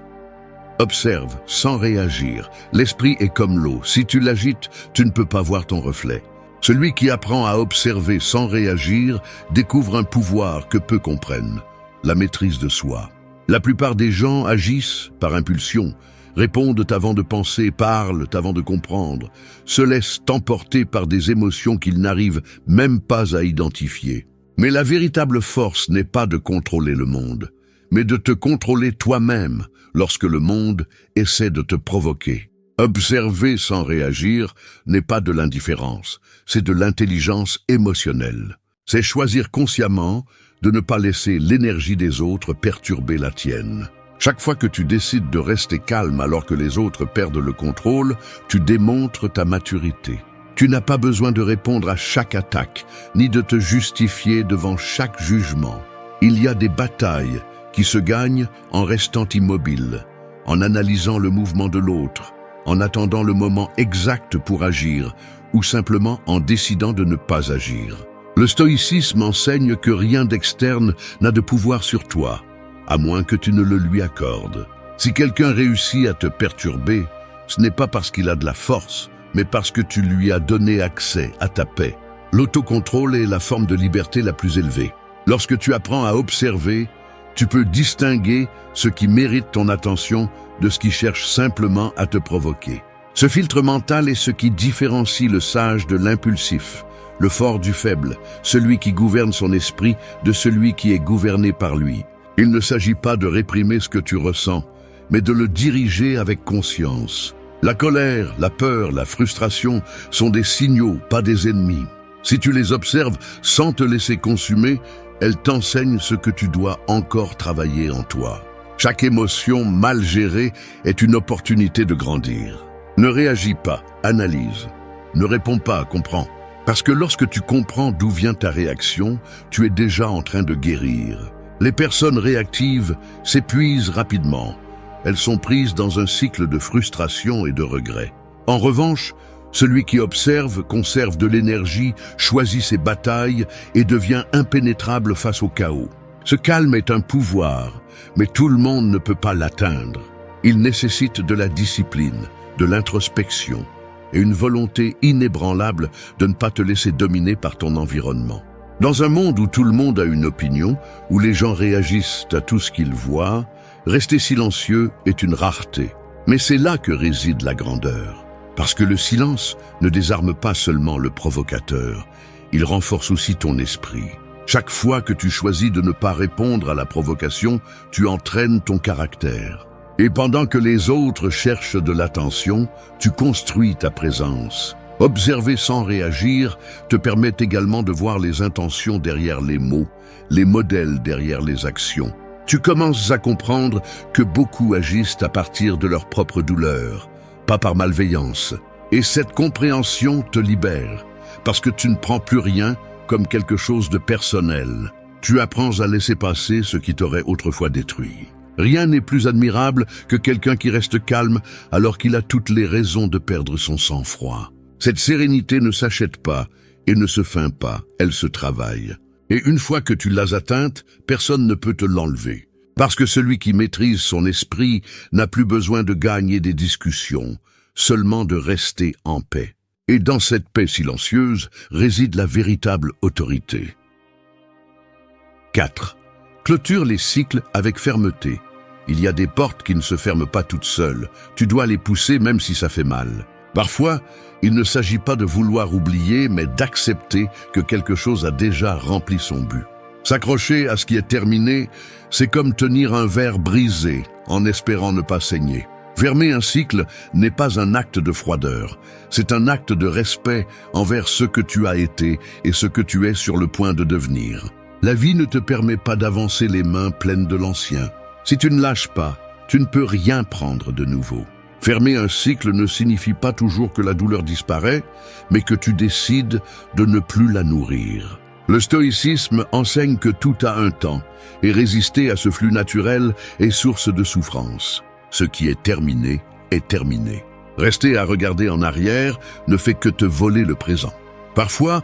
Observe sans réagir. L'esprit est comme l'eau. Si tu l'agites, tu ne peux pas voir ton reflet. Celui qui apprend à observer sans réagir découvre un pouvoir que peu comprennent, la maîtrise de soi. La plupart des gens agissent par impulsion, répondent avant de penser, parlent avant de comprendre, se laissent emporter par des émotions qu'ils n'arrivent même pas à identifier. Mais la véritable force n'est pas de contrôler le monde, mais de te contrôler toi-même lorsque le monde essaie de te provoquer. Observer sans réagir n'est pas de l'indifférence, c'est de l'intelligence émotionnelle. C'est choisir consciemment de ne pas laisser l'énergie des autres perturber la tienne. Chaque fois que tu décides de rester calme alors que les autres perdent le contrôle, tu démontres ta maturité. Tu n'as pas besoin de répondre à chaque attaque, ni de te justifier devant chaque jugement. Il y a des batailles qui se gagnent en restant immobile, en analysant le mouvement de l'autre, en attendant le moment exact pour agir, ou simplement en décidant de ne pas agir. Le stoïcisme enseigne que rien d'externe n'a de pouvoir sur toi, à moins que tu ne le lui accordes. Si quelqu'un réussit à te perturber, ce n'est pas parce qu'il a de la force, mais parce que tu lui as donné accès à ta paix. L'autocontrôle est la forme de liberté la plus élevée. Lorsque tu apprends à observer, tu peux distinguer ce qui mérite ton attention de ce qui cherche simplement à te provoquer. Ce filtre mental est ce qui différencie le sage de l'impulsif, le fort du faible, celui qui gouverne son esprit de celui qui est gouverné par lui. Il ne s'agit pas de réprimer ce que tu ressens, mais de le diriger avec conscience. La colère, la peur, la frustration sont des signaux, pas des ennemis. Si tu les observes sans te laisser consumer, elles t'enseignent ce que tu dois encore travailler en toi. Chaque émotion mal gérée est une opportunité de grandir. Ne réagis pas, analyse. Ne réponds pas, comprends. Parce que lorsque tu comprends d'où vient ta réaction, tu es déjà en train de guérir. Les personnes réactives s'épuisent rapidement. Elles sont prises dans un cycle de frustration et de regret. En revanche, celui qui observe, conserve de l'énergie, choisit ses batailles et devient impénétrable face au chaos. Ce calme est un pouvoir, mais tout le monde ne peut pas l'atteindre. Il nécessite de la discipline, de l'introspection et une volonté inébranlable de ne pas te laisser dominer par ton environnement. Dans un monde où tout le monde a une opinion, où les gens réagissent à tout ce qu'ils voient, rester silencieux est une rareté. Mais c'est là que réside la grandeur. Parce que le silence ne désarme pas seulement le provocateur, il renforce aussi ton esprit. Chaque fois que tu choisis de ne pas répondre à la provocation, tu entraînes ton caractère. Et pendant que les autres cherchent de l'attention, tu construis ta présence. Observer sans réagir te permet également de voir les intentions derrière les mots, les modèles derrière les actions. Tu commences à comprendre que beaucoup agissent à partir de leur propre douleur, pas par malveillance. Et cette compréhension te libère, parce que tu ne prends plus rien comme quelque chose de personnel. Tu apprends à laisser passer ce qui t'aurait autrefois détruit. Rien n'est plus admirable que quelqu'un qui reste calme alors qu'il a toutes les raisons de perdre son sang-froid. Cette sérénité ne s'achète pas et ne se feint pas, elle se travaille. Et une fois que tu l'as atteinte, personne ne peut te l'enlever. Parce que celui qui maîtrise son esprit n'a plus besoin de gagner des discussions, seulement de rester en paix. Et dans cette paix silencieuse réside la véritable autorité. 4. Clôture les cycles avec fermeté. Il y a des portes qui ne se ferment pas toutes seules. Tu dois les pousser même si ça fait mal. Parfois, il ne s'agit pas de vouloir oublier, mais d'accepter que quelque chose a déjà rempli son but. S'accrocher à ce qui est terminé, c'est comme tenir un verre brisé en espérant ne pas saigner. Fermer un cycle n'est pas un acte de froideur, c'est un acte de respect envers ce que tu as été et ce que tu es sur le point de devenir. La vie ne te permet pas d'avancer les mains pleines de l'ancien. Si tu ne lâches pas, tu ne peux rien prendre de nouveau. Fermer un cycle ne signifie pas toujours que la douleur disparaît, mais que tu décides de ne plus la nourrir. Le stoïcisme enseigne que tout a un temps, et résister à ce flux naturel est source de souffrance. Ce qui est terminé est terminé. Rester à regarder en arrière ne fait que te voler le présent. Parfois,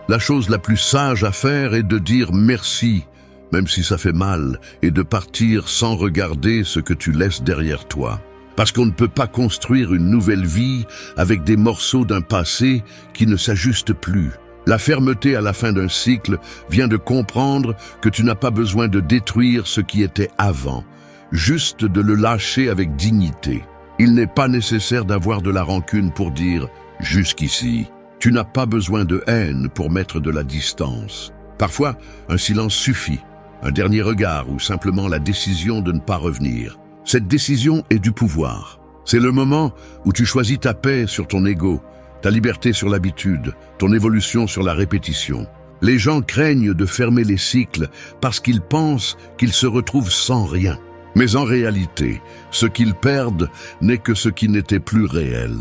la chose la plus sage à faire est de dire merci, même si ça fait mal, et de partir sans regarder ce que tu laisses derrière toi. Parce qu'on ne peut pas construire une nouvelle vie avec des morceaux d'un passé qui ne s'ajustent plus. La fermeté à la fin d'un cycle vient de comprendre que tu n'as pas besoin de détruire ce qui était avant, juste de le lâcher avec dignité. Il n'est pas nécessaire d'avoir de la rancune pour dire « jusqu'ici ». Tu n'as pas besoin de haine pour mettre de la distance. Parfois, un silence suffit, un dernier regard ou simplement la décision de ne pas revenir. Cette décision est du pouvoir. C'est le moment où tu choisis ta paix sur ton ego, ta liberté sur l'habitude, ton évolution sur la répétition. Les gens craignent de fermer les cycles parce qu'ils pensent qu'ils se retrouvent sans rien. Mais en réalité, ce qu'ils perdent n'est que ce qui n'était plus réel.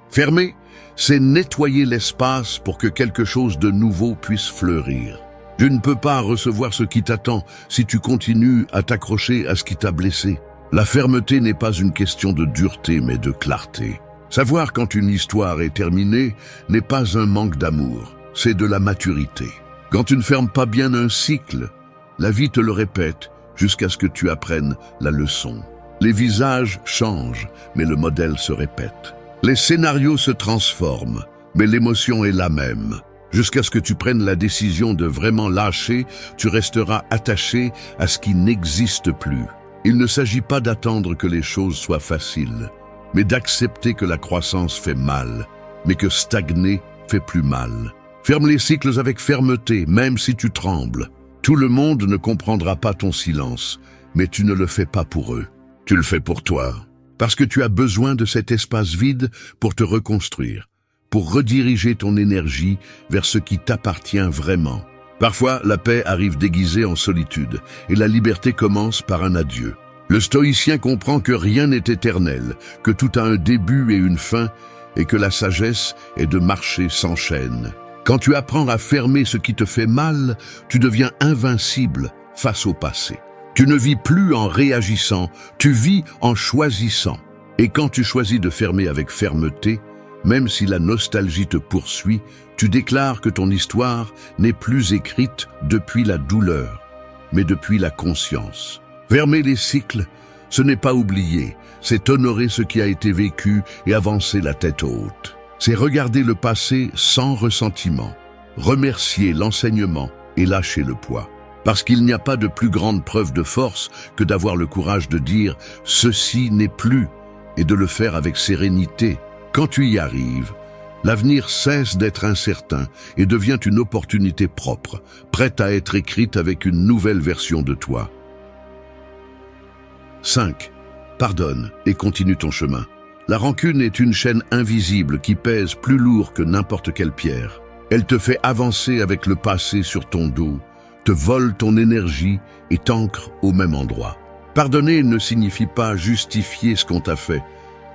Fermer, c'est nettoyer l'espace pour que quelque chose de nouveau puisse fleurir. Tu ne peux pas recevoir ce qui t'attend si tu continues à t'accrocher à ce qui t'a blessé. La fermeté n'est pas une question de dureté, mais de clarté. Savoir quand une histoire est terminée n'est pas un manque d'amour, c'est de la maturité. Quand tu ne fermes pas bien un cycle, la vie te le répète jusqu'à ce que tu apprennes la leçon. Les visages changent, mais le modèle se répète. Les scénarios se transforment, mais l'émotion est la même. Jusqu'à ce que tu prennes la décision de vraiment lâcher, tu resteras attaché à ce qui n'existe plus. Il ne s'agit pas d'attendre que les choses soient faciles, mais d'accepter que la croissance fait mal, mais que stagner fait plus mal. Ferme les cycles avec fermeté, même si tu trembles. Tout le monde ne comprendra pas ton silence, mais tu ne le fais pas pour eux. Tu le fais pour toi, parce que tu as besoin de cet espace vide pour te reconstruire, pour rediriger ton énergie vers ce qui t'appartient vraiment. Parfois, la paix arrive déguisée en solitude, et la liberté commence par un adieu. Le stoïcien comprend que rien n'est éternel, que tout a un début et une fin, et que la sagesse est de marcher sans chaîne. Quand tu apprends à fermer ce qui te fait mal, tu deviens invincible face au passé. Tu ne vis plus en réagissant, tu vis en choisissant. Et quand tu choisis de fermer avec fermeté, même si la nostalgie te poursuit, tu déclares que ton histoire n'est plus écrite depuis la douleur, mais depuis la conscience. Fermer les cycles, ce n'est pas oublier, c'est honorer ce qui a été vécu et avancer la tête haute. C'est regarder le passé sans ressentiment, remercier l'enseignement et lâcher le poids. Parce qu'il n'y a pas de plus grande preuve de force que d'avoir le courage de dire « ceci n'est plus » et de le faire avec sérénité. Quand tu y arrives, l'avenir cesse d'être incertain et devient une opportunité propre, prête à être écrite avec une nouvelle version de toi. 5. Pardonne et continue ton chemin. La rancune est une chaîne invisible qui pèse plus lourd que n'importe quelle pierre. Elle te fait avancer avec le passé sur ton dos, te vole ton énergie et t'ancre au même endroit. Pardonner ne signifie pas justifier ce qu'on t'a fait,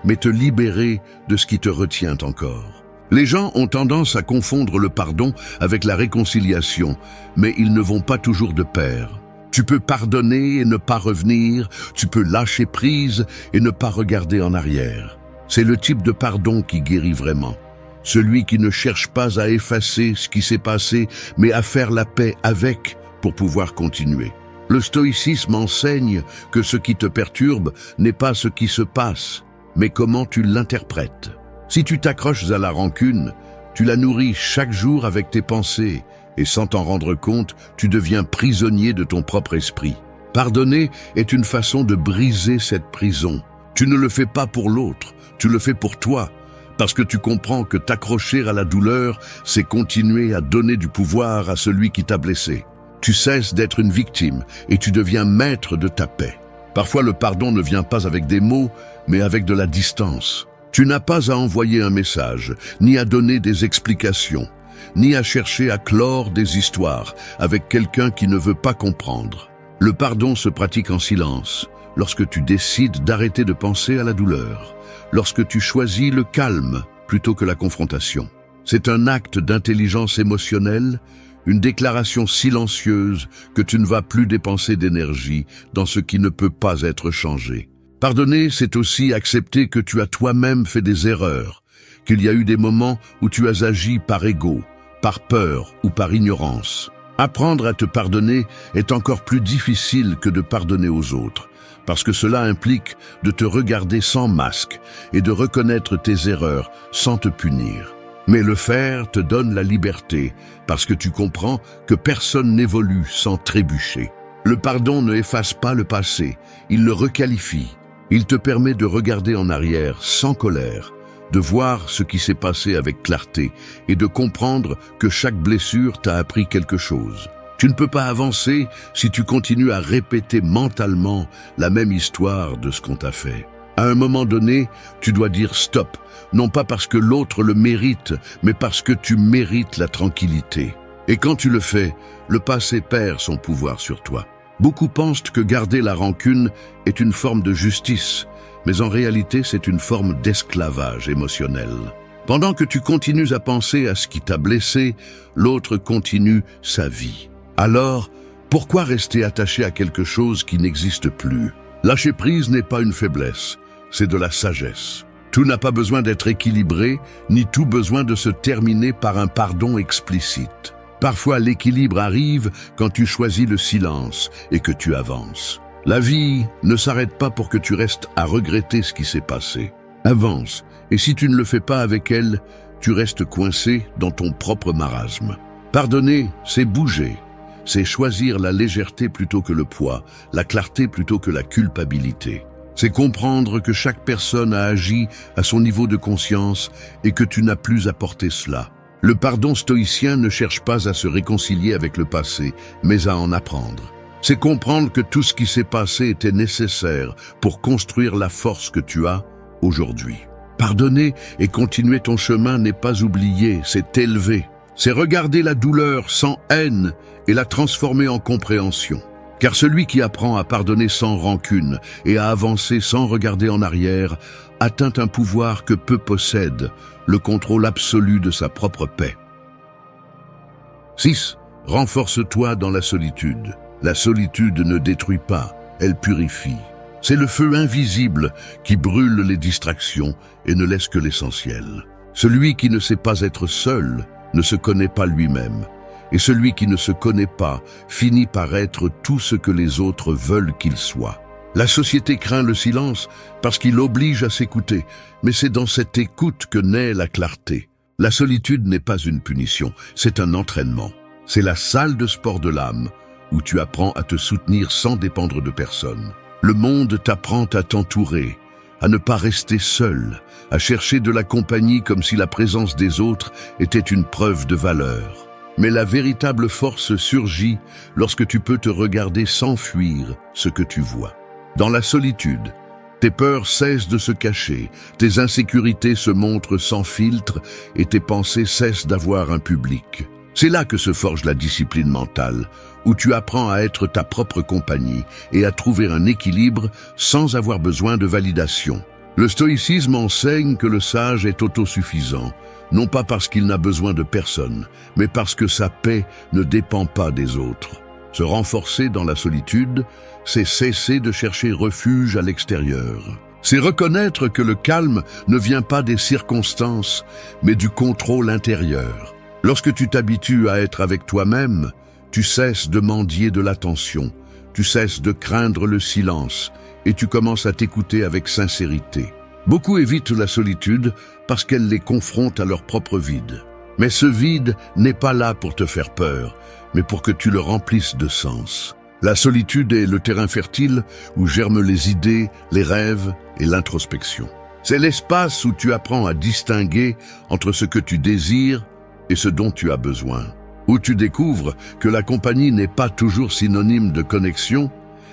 mais te libérer de ce qui te retient encore. Les gens ont tendance à confondre le pardon avec la réconciliation, mais ils ne vont pas toujours de pair. Tu peux pardonner et ne pas revenir, tu peux lâcher prise et ne pas regarder en arrière. C'est le type de pardon qui guérit vraiment. Celui qui ne cherche pas à effacer ce qui s'est passé, mais à faire la paix avec pour pouvoir continuer. Le stoïcisme enseigne que ce qui te perturbe n'est pas ce qui se passe, mais comment tu l'interprètes. Si tu t'accroches à la rancune, tu la nourris chaque jour avec tes pensées, et sans t'en rendre compte, tu deviens prisonnier de ton propre esprit. Pardonner est une façon de briser cette prison. Tu ne le fais pas pour l'autre, tu le fais pour toi, parce que tu comprends que t'accrocher à la douleur, c'est continuer à donner du pouvoir à celui qui t'a blessé. Tu cesses d'être une victime et tu deviens maître de ta paix. Parfois, le pardon ne vient pas avec des mots, mais avec de la distance. Tu n'as pas à envoyer un message, ni à donner des explications, ni à chercher à clore des histoires avec quelqu'un qui ne veut pas comprendre. Le pardon se pratique en silence, lorsque tu décides d'arrêter de penser à la douleur, lorsque tu choisis le calme plutôt que la confrontation. C'est un acte d'intelligence émotionnelle, une déclaration silencieuse que tu ne vas plus dépenser d'énergie dans ce qui ne peut pas être changé. Pardonner, c'est aussi accepter que tu as toi-même fait des erreurs, qu'il y a eu des moments où tu as agi par ego, par peur ou par ignorance. Apprendre à te pardonner est encore plus difficile que de pardonner aux autres, parce que cela implique de te regarder sans masque et de reconnaître tes erreurs sans te punir. Mais le faire te donne la liberté, parce que tu comprends que personne n'évolue sans trébucher. Le pardon ne efface pas le passé, il le requalifie. Il te permet de regarder en arrière sans colère, de voir ce qui s'est passé avec clarté et de comprendre que chaque blessure t'a appris quelque chose. Tu ne peux pas avancer si tu continues à répéter mentalement la même histoire de ce qu'on t'a fait. À un moment donné, tu dois dire stop, non pas parce que l'autre le mérite, mais parce que tu mérites la tranquillité. Et quand tu le fais, le passé perd son pouvoir sur toi. Beaucoup pensent que garder la rancune est une forme de justice, mais en réalité c'est une forme d'esclavage émotionnel. Pendant que tu continues à penser à ce qui t'a blessé, l'autre continue sa vie. Alors, pourquoi rester attaché à quelque chose qui n'existe plus? Lâcher prise n'est pas une faiblesse, c'est de la sagesse. Tout n'a pas besoin d'être équilibré, ni tout besoin de se terminer par un pardon explicite. Parfois, l'équilibre arrive quand tu choisis le silence et que tu avances. La vie ne s'arrête pas pour que tu restes à regretter ce qui s'est passé. Avance, et si tu ne le fais pas avec elle, tu restes coincé dans ton propre marasme. Pardonner, c'est bouger. C'est choisir la légèreté plutôt que le poids, la clarté plutôt que la culpabilité. C'est comprendre que chaque personne a agi à son niveau de conscience et que tu n'as plus à porter cela. Le pardon stoïcien ne cherche pas à se réconcilier avec le passé, mais à en apprendre. C'est comprendre que tout ce qui s'est passé était nécessaire pour construire la force que tu as aujourd'hui. Pardonner et continuer ton chemin n'est pas oublier, c'est élever. C'est regarder la douleur sans haine et la transformer en compréhension. Car celui qui apprend à pardonner sans rancune et à avancer sans regarder en arrière atteint un pouvoir que peu possèdent, le contrôle absolu de sa propre paix. 6. Renforce-toi dans la solitude. La solitude ne détruit pas, elle purifie. C'est le feu invisible qui brûle les distractions et ne laisse que l'essentiel. Celui qui ne sait pas être seul ne se connaît pas lui-même. Et celui qui ne se connaît pas finit par être tout ce que les autres veulent qu'il soit. La société craint le silence parce qu'il oblige à s'écouter, mais c'est dans cette écoute que naît la clarté. La solitude n'est pas une punition, c'est un entraînement. C'est la salle de sport de l'âme où tu apprends à te soutenir sans dépendre de personne. Le monde t'apprend à t'entourer, à ne pas rester seul, à chercher de la compagnie comme si la présence des autres était une preuve de valeur. Mais la véritable force surgit lorsque tu peux te regarder sans fuir ce que tu vois. Dans la solitude, tes peurs cessent de se cacher, tes insécurités se montrent sans filtre et tes pensées cessent d'avoir un public. C'est là que se forge la discipline mentale, où tu apprends à être ta propre compagnie et à trouver un équilibre sans avoir besoin de validation. Le stoïcisme enseigne que le sage est autosuffisant, non pas parce qu'il n'a besoin de personne, mais parce que sa paix ne dépend pas des autres. Se renforcer dans la solitude, c'est cesser de chercher refuge à l'extérieur. C'est reconnaître que le calme ne vient pas des circonstances, mais du contrôle intérieur. Lorsque tu t'habitues à être avec toi-même, tu cesses de mendier de l'attention, tu cesses de craindre le silence et tu commences à t'écouter avec sincérité. Beaucoup évitent la solitude parce qu'elle les confronte à leur propre vide. Mais ce vide n'est pas là pour te faire peur, mais pour que tu le remplisses de sens. La solitude est le terrain fertile où germent les idées, les rêves et l'introspection. C'est l'espace où tu apprends à distinguer entre ce que tu désires et ce dont tu as besoin. Où tu découvres que la compagnie n'est pas toujours synonyme de connexion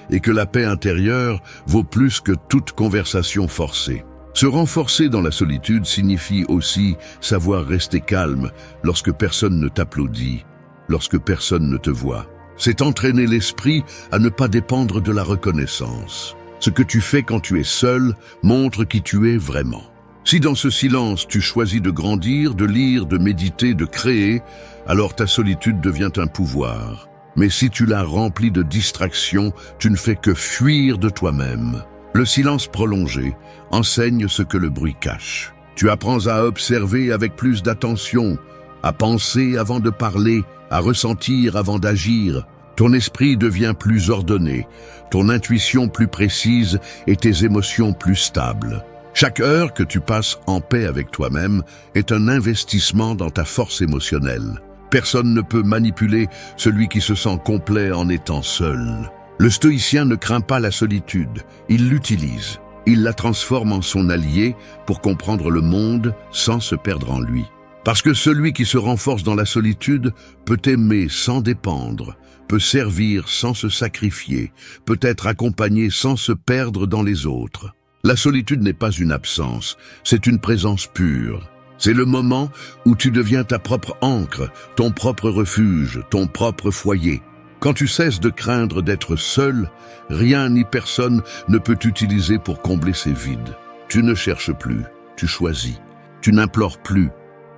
et que la paix intérieure vaut plus que toute conversation forcée. Se renforcer dans la solitude signifie aussi savoir rester calme lorsque personne ne t'applaudit, lorsque personne ne te voit. C'est entraîner l'esprit à ne pas dépendre de la reconnaissance. Ce que tu fais quand tu es seul montre qui tu es vraiment. Si dans ce silence tu choisis de grandir, de lire, de méditer, de créer, alors ta solitude devient un pouvoir. Mais si tu la remplis de distractions, tu ne fais que fuir de toi-même. Le silence prolongé enseigne ce que le bruit cache. Tu apprends à observer avec plus d'attention, à penser avant de parler, à ressentir avant d'agir. Ton esprit devient plus ordonné, ton intuition plus précise et tes émotions plus stables. Chaque heure que tu passes en paix avec toi-même est un investissement dans ta force émotionnelle. Personne ne peut manipuler celui qui se sent complet en étant seul. Le stoïcien ne craint pas la solitude, il l'utilise. Il la transforme en son allié pour comprendre le monde sans se perdre en lui. Parce que celui qui se renforce dans la solitude peut aimer sans dépendre, peut servir sans se sacrifier, peut être accompagné sans se perdre dans les autres. La solitude n'est pas une absence, c'est une présence pure. C'est le moment où tu deviens ta propre ancre, ton propre refuge, ton propre foyer. Quand tu cesses de craindre d'être seul, rien ni personne ne peut t'utiliser pour combler ces vides. Tu ne cherches plus, tu choisis. Tu n'implores plus,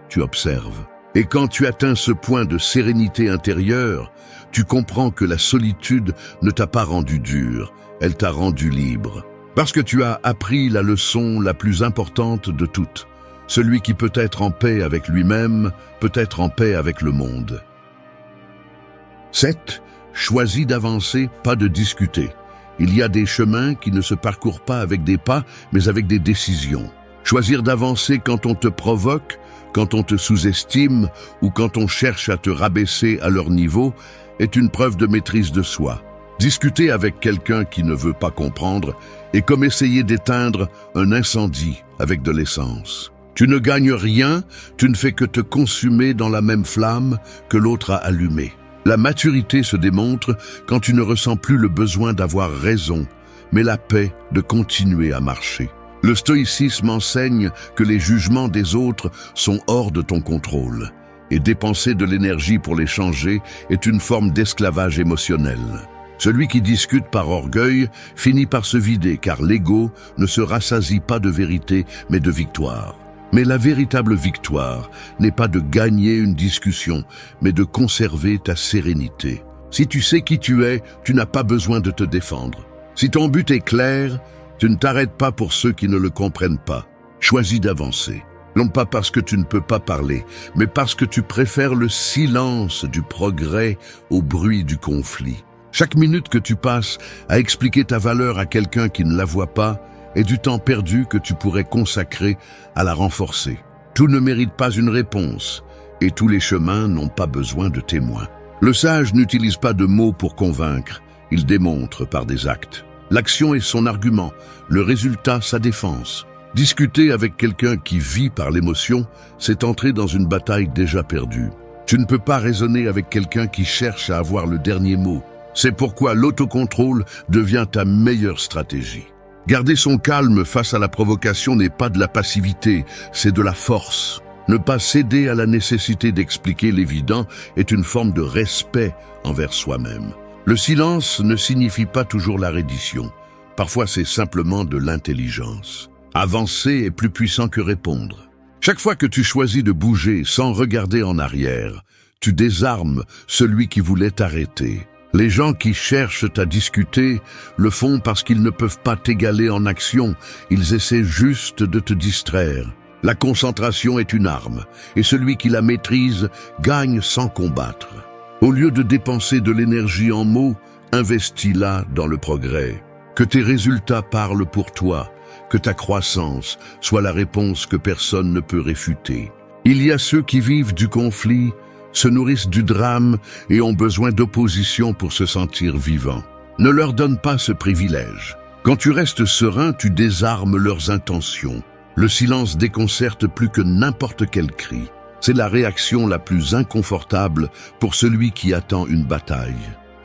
tu observes. Et quand tu atteins ce point de sérénité intérieure, tu comprends que la solitude ne t'a pas rendu dur, elle t'a rendu libre. Parce que tu as appris la leçon la plus importante de toutes. Celui qui peut être en paix avec lui-même, peut être en paix avec le monde. 7. Choisis d'avancer, pas de discuter. Il y a des chemins qui ne se parcourent pas avec des pas, mais avec des décisions. Choisir d'avancer quand on te provoque, quand on te sous-estime ou quand on cherche à te rabaisser à leur niveau est une preuve de maîtrise de soi. Discuter avec quelqu'un qui ne veut pas comprendre est comme essayer d'éteindre un incendie avec de l'essence. Tu ne gagnes rien, tu ne fais que te consumer dans la même flamme que l'autre a allumée. La maturité se démontre quand tu ne ressens plus le besoin d'avoir raison, mais la paix de continuer à marcher. Le stoïcisme enseigne que les jugements des autres sont hors de ton contrôle, et dépenser de l'énergie pour les changer est une forme d'esclavage émotionnel. Celui qui discute par orgueil finit par se vider, car l'ego ne se rassasie pas de vérité, mais de victoire. Mais la véritable victoire n'est pas de gagner une discussion, mais de conserver ta sérénité. Si tu sais qui tu es, tu n'as pas besoin de te défendre. Si ton but est clair, tu ne t'arrêtes pas pour ceux qui ne le comprennent pas. Choisis d'avancer. Non pas parce que tu ne peux pas parler, mais parce que tu préfères le silence du progrès au bruit du conflit. Chaque minute que tu passes à expliquer ta valeur à quelqu'un qui ne la voit pas est du temps perdu que tu pourrais consacrer à la renforcer. Tout ne mérite pas une réponse, et tous les chemins n'ont pas besoin de témoins. Le sage n'utilise pas de mots pour convaincre, il démontre par des actes. L'action est son argument, le résultat sa défense. Discuter avec quelqu'un qui vit par l'émotion, c'est entrer dans une bataille déjà perdue. Tu ne peux pas raisonner avec quelqu'un qui cherche à avoir le dernier mot. C'est pourquoi l'autocontrôle devient ta meilleure stratégie. Garder son calme face à la provocation n'est pas de la passivité, c'est de la force. Ne pas céder à la nécessité d'expliquer l'évident est une forme de respect envers soi-même. Le silence ne signifie pas toujours la reddition. Parfois, c'est simplement de l'intelligence. Avancer est plus puissant que répondre. Chaque fois que tu choisis de bouger sans regarder en arrière, tu désarmes celui qui voulait t'arrêter. Les gens qui cherchent à discuter le font parce qu'ils ne peuvent pas t'égaler en action, ils essaient juste de te distraire. La concentration est une arme, et celui qui la maîtrise gagne sans combattre. Au lieu de dépenser de l'énergie en mots, investis-la dans le progrès. Que tes résultats parlent pour toi, que ta croissance soit la réponse que personne ne peut réfuter. Il y a ceux qui vivent du conflit, se nourrissent du drame et ont besoin d'opposition pour se sentir vivants. Ne leur donne pas ce privilège. Quand tu restes serein, tu désarmes leurs intentions. Le silence déconcerte plus que n'importe quel cri. C'est la réaction la plus inconfortable pour celui qui attend une bataille.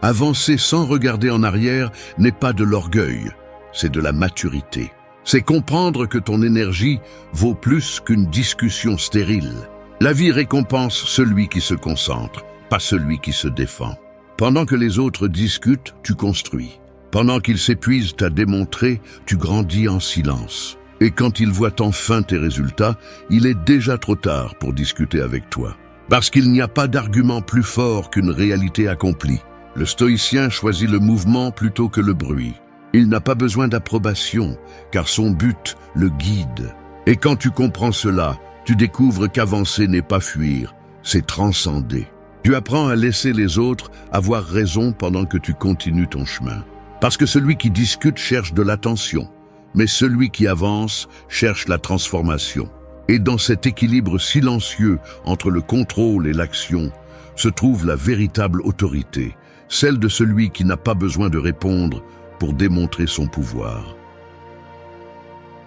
Avancer sans regarder en arrière n'est pas de l'orgueil, c'est de la maturité. C'est comprendre que ton énergie vaut plus qu'une discussion stérile. La vie récompense celui qui se concentre, pas celui qui se défend. Pendant que les autres discutent, tu construis. Pendant qu'ils s'épuisent à démontrer, tu grandis en silence. Et quand ils voient enfin tes résultats, il est déjà trop tard pour discuter avec toi. Parce qu'il n'y a pas d'argument plus fort qu'une réalité accomplie. Le stoïcien choisit le mouvement plutôt que le bruit. Il n'a pas besoin d'approbation, car son but le guide. Et quand tu comprends cela, tu découvres qu'avancer n'est pas fuir, c'est transcender. Tu apprends à laisser les autres avoir raison pendant que tu continues ton chemin. Parce que celui qui discute cherche de l'attention, mais celui qui avance cherche la transformation. Et dans cet équilibre silencieux entre le contrôle et l'action, se trouve la véritable autorité, celle de celui qui n'a pas besoin de répondre pour démontrer son pouvoir.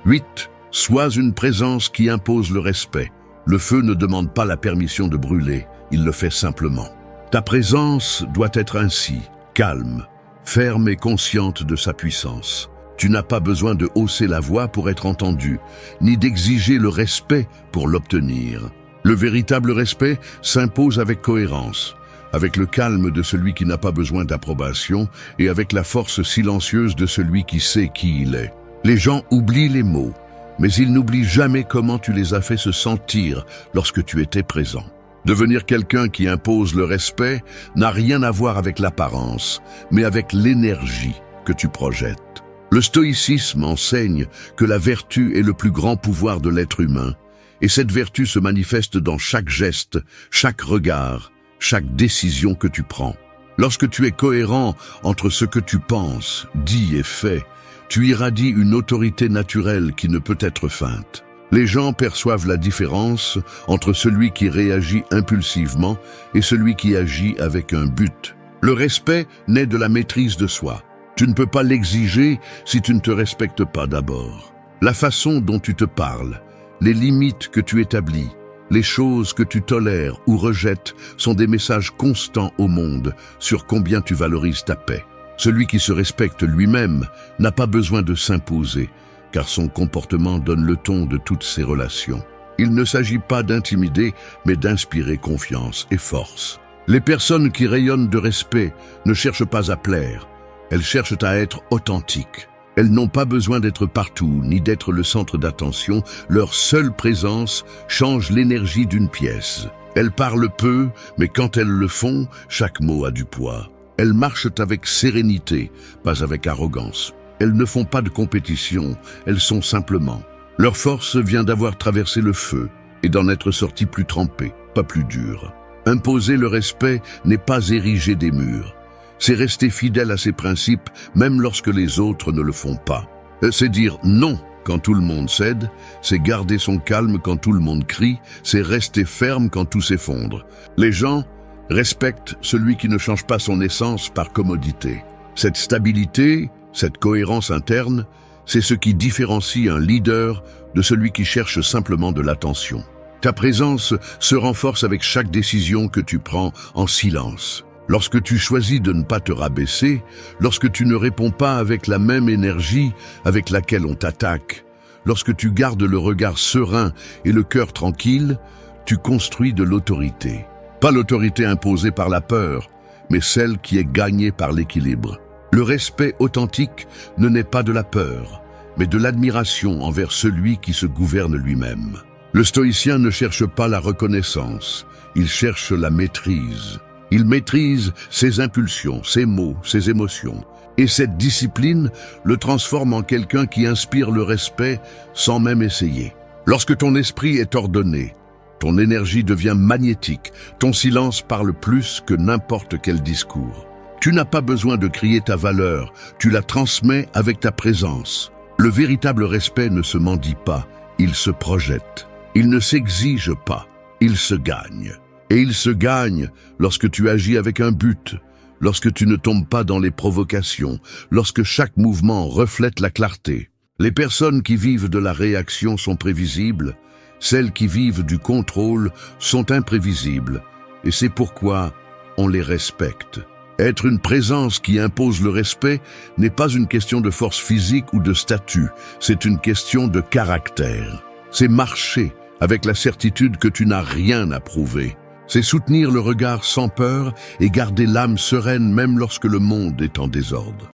8. Sois une présence qui impose le respect. Le feu ne demande pas la permission de brûler, il le fait simplement. Ta présence doit être ainsi, calme, ferme et consciente de sa puissance. Tu n'as pas besoin de hausser la voix pour être entendu, ni d'exiger le respect pour l'obtenir. Le véritable respect s'impose avec cohérence. avec le calme de celui qui n'a pas besoin d'approbation et avec la force silencieuse de celui qui sait qui il est. Les gens oublient les mots, mais ils n'oublient jamais comment tu les as fait se sentir lorsque tu étais présent. Devenir quelqu'un qui impose le respect n'a rien à voir avec l'apparence, mais avec l'énergie que tu projettes. Le stoïcisme enseigne que la vertu est le plus grand pouvoir de l'être humain, et cette vertu se manifeste dans chaque geste, chaque regard, chaque décision que tu prends. Lorsque tu es cohérent entre ce que tu penses, dis et fais, tu irradies une autorité naturelle qui ne peut être feinte. Les gens perçoivent la différence entre celui qui réagit impulsivement et celui qui agit avec un but. Le respect naît de la maîtrise de soi. Tu ne peux pas l'exiger si tu ne te respectes pas d'abord. La façon dont tu te parles, les limites que tu établis, les choses que tu tolères ou rejettes sont des messages constants au monde sur combien tu valorises ta paix. Celui qui se respecte lui-même n'a pas besoin de s'imposer, car son comportement donne le ton de toutes ses relations. Il ne s'agit pas d'intimider, mais d'inspirer confiance et force. Les personnes qui rayonnent de respect ne cherchent pas à plaire, elles cherchent à être authentiques. Elles n'ont pas besoin d'être partout, ni d'être le centre d'attention. Leur seule présence change l'énergie d'une pièce. Elles parlent peu, mais quand elles le font, chaque mot a du poids. Elles marchent avec sérénité, pas avec arrogance. Elles ne font pas de compétition, elles sont simplement. Leur force vient d'avoir traversé le feu et d'en être sorties plus trempées, pas plus dures. Imposer le respect n'est pas ériger des murs. C'est rester fidèle à ses principes, même lorsque les autres ne le font pas. C'est dire non quand tout le monde cède, c'est garder son calme quand tout le monde crie, c'est rester ferme quand tout s'effondre. Les gens respectent celui qui ne change pas son essence par commodité. Cette stabilité, cette cohérence interne, c'est ce qui différencie un leader de celui qui cherche simplement de l'attention. Ta présence se renforce avec chaque décision que tu prends en silence. Lorsque tu choisis de ne pas te rabaisser, lorsque tu ne réponds pas avec la même énergie avec laquelle on t'attaque, lorsque tu gardes le regard serein et le cœur tranquille, tu construis de l'autorité. Pas l'autorité imposée par la peur, mais celle qui est gagnée par l'équilibre. Le respect authentique ne naît pas de la peur, mais de l'admiration envers celui qui se gouverne lui-même. Le stoïcien ne cherche pas la reconnaissance, il cherche la maîtrise. Il maîtrise ses impulsions, ses mots, ses émotions. Et cette discipline le transforme en quelqu'un qui inspire le respect sans même essayer. Lorsque ton esprit est ordonné, ton énergie devient magnétique, ton silence parle plus que n'importe quel discours. Tu n'as pas besoin de crier ta valeur, tu la transmets avec ta présence. Le véritable respect ne se mendie pas, il se projette. Il ne s'exige pas, il se gagne. Et il se gagne lorsque tu agis avec un but, lorsque tu ne tombes pas dans les provocations, lorsque chaque mouvement reflète la clarté. Les personnes qui vivent de la réaction sont prévisibles, celles qui vivent du contrôle sont imprévisibles, et c'est pourquoi on les respecte. Être une présence qui impose le respect n'est pas une question de force physique ou de statut, c'est une question de caractère. C'est marcher avec la certitude que tu n'as rien à prouver. C'est soutenir le regard sans peur et garder l'âme sereine même lorsque le monde est en désordre.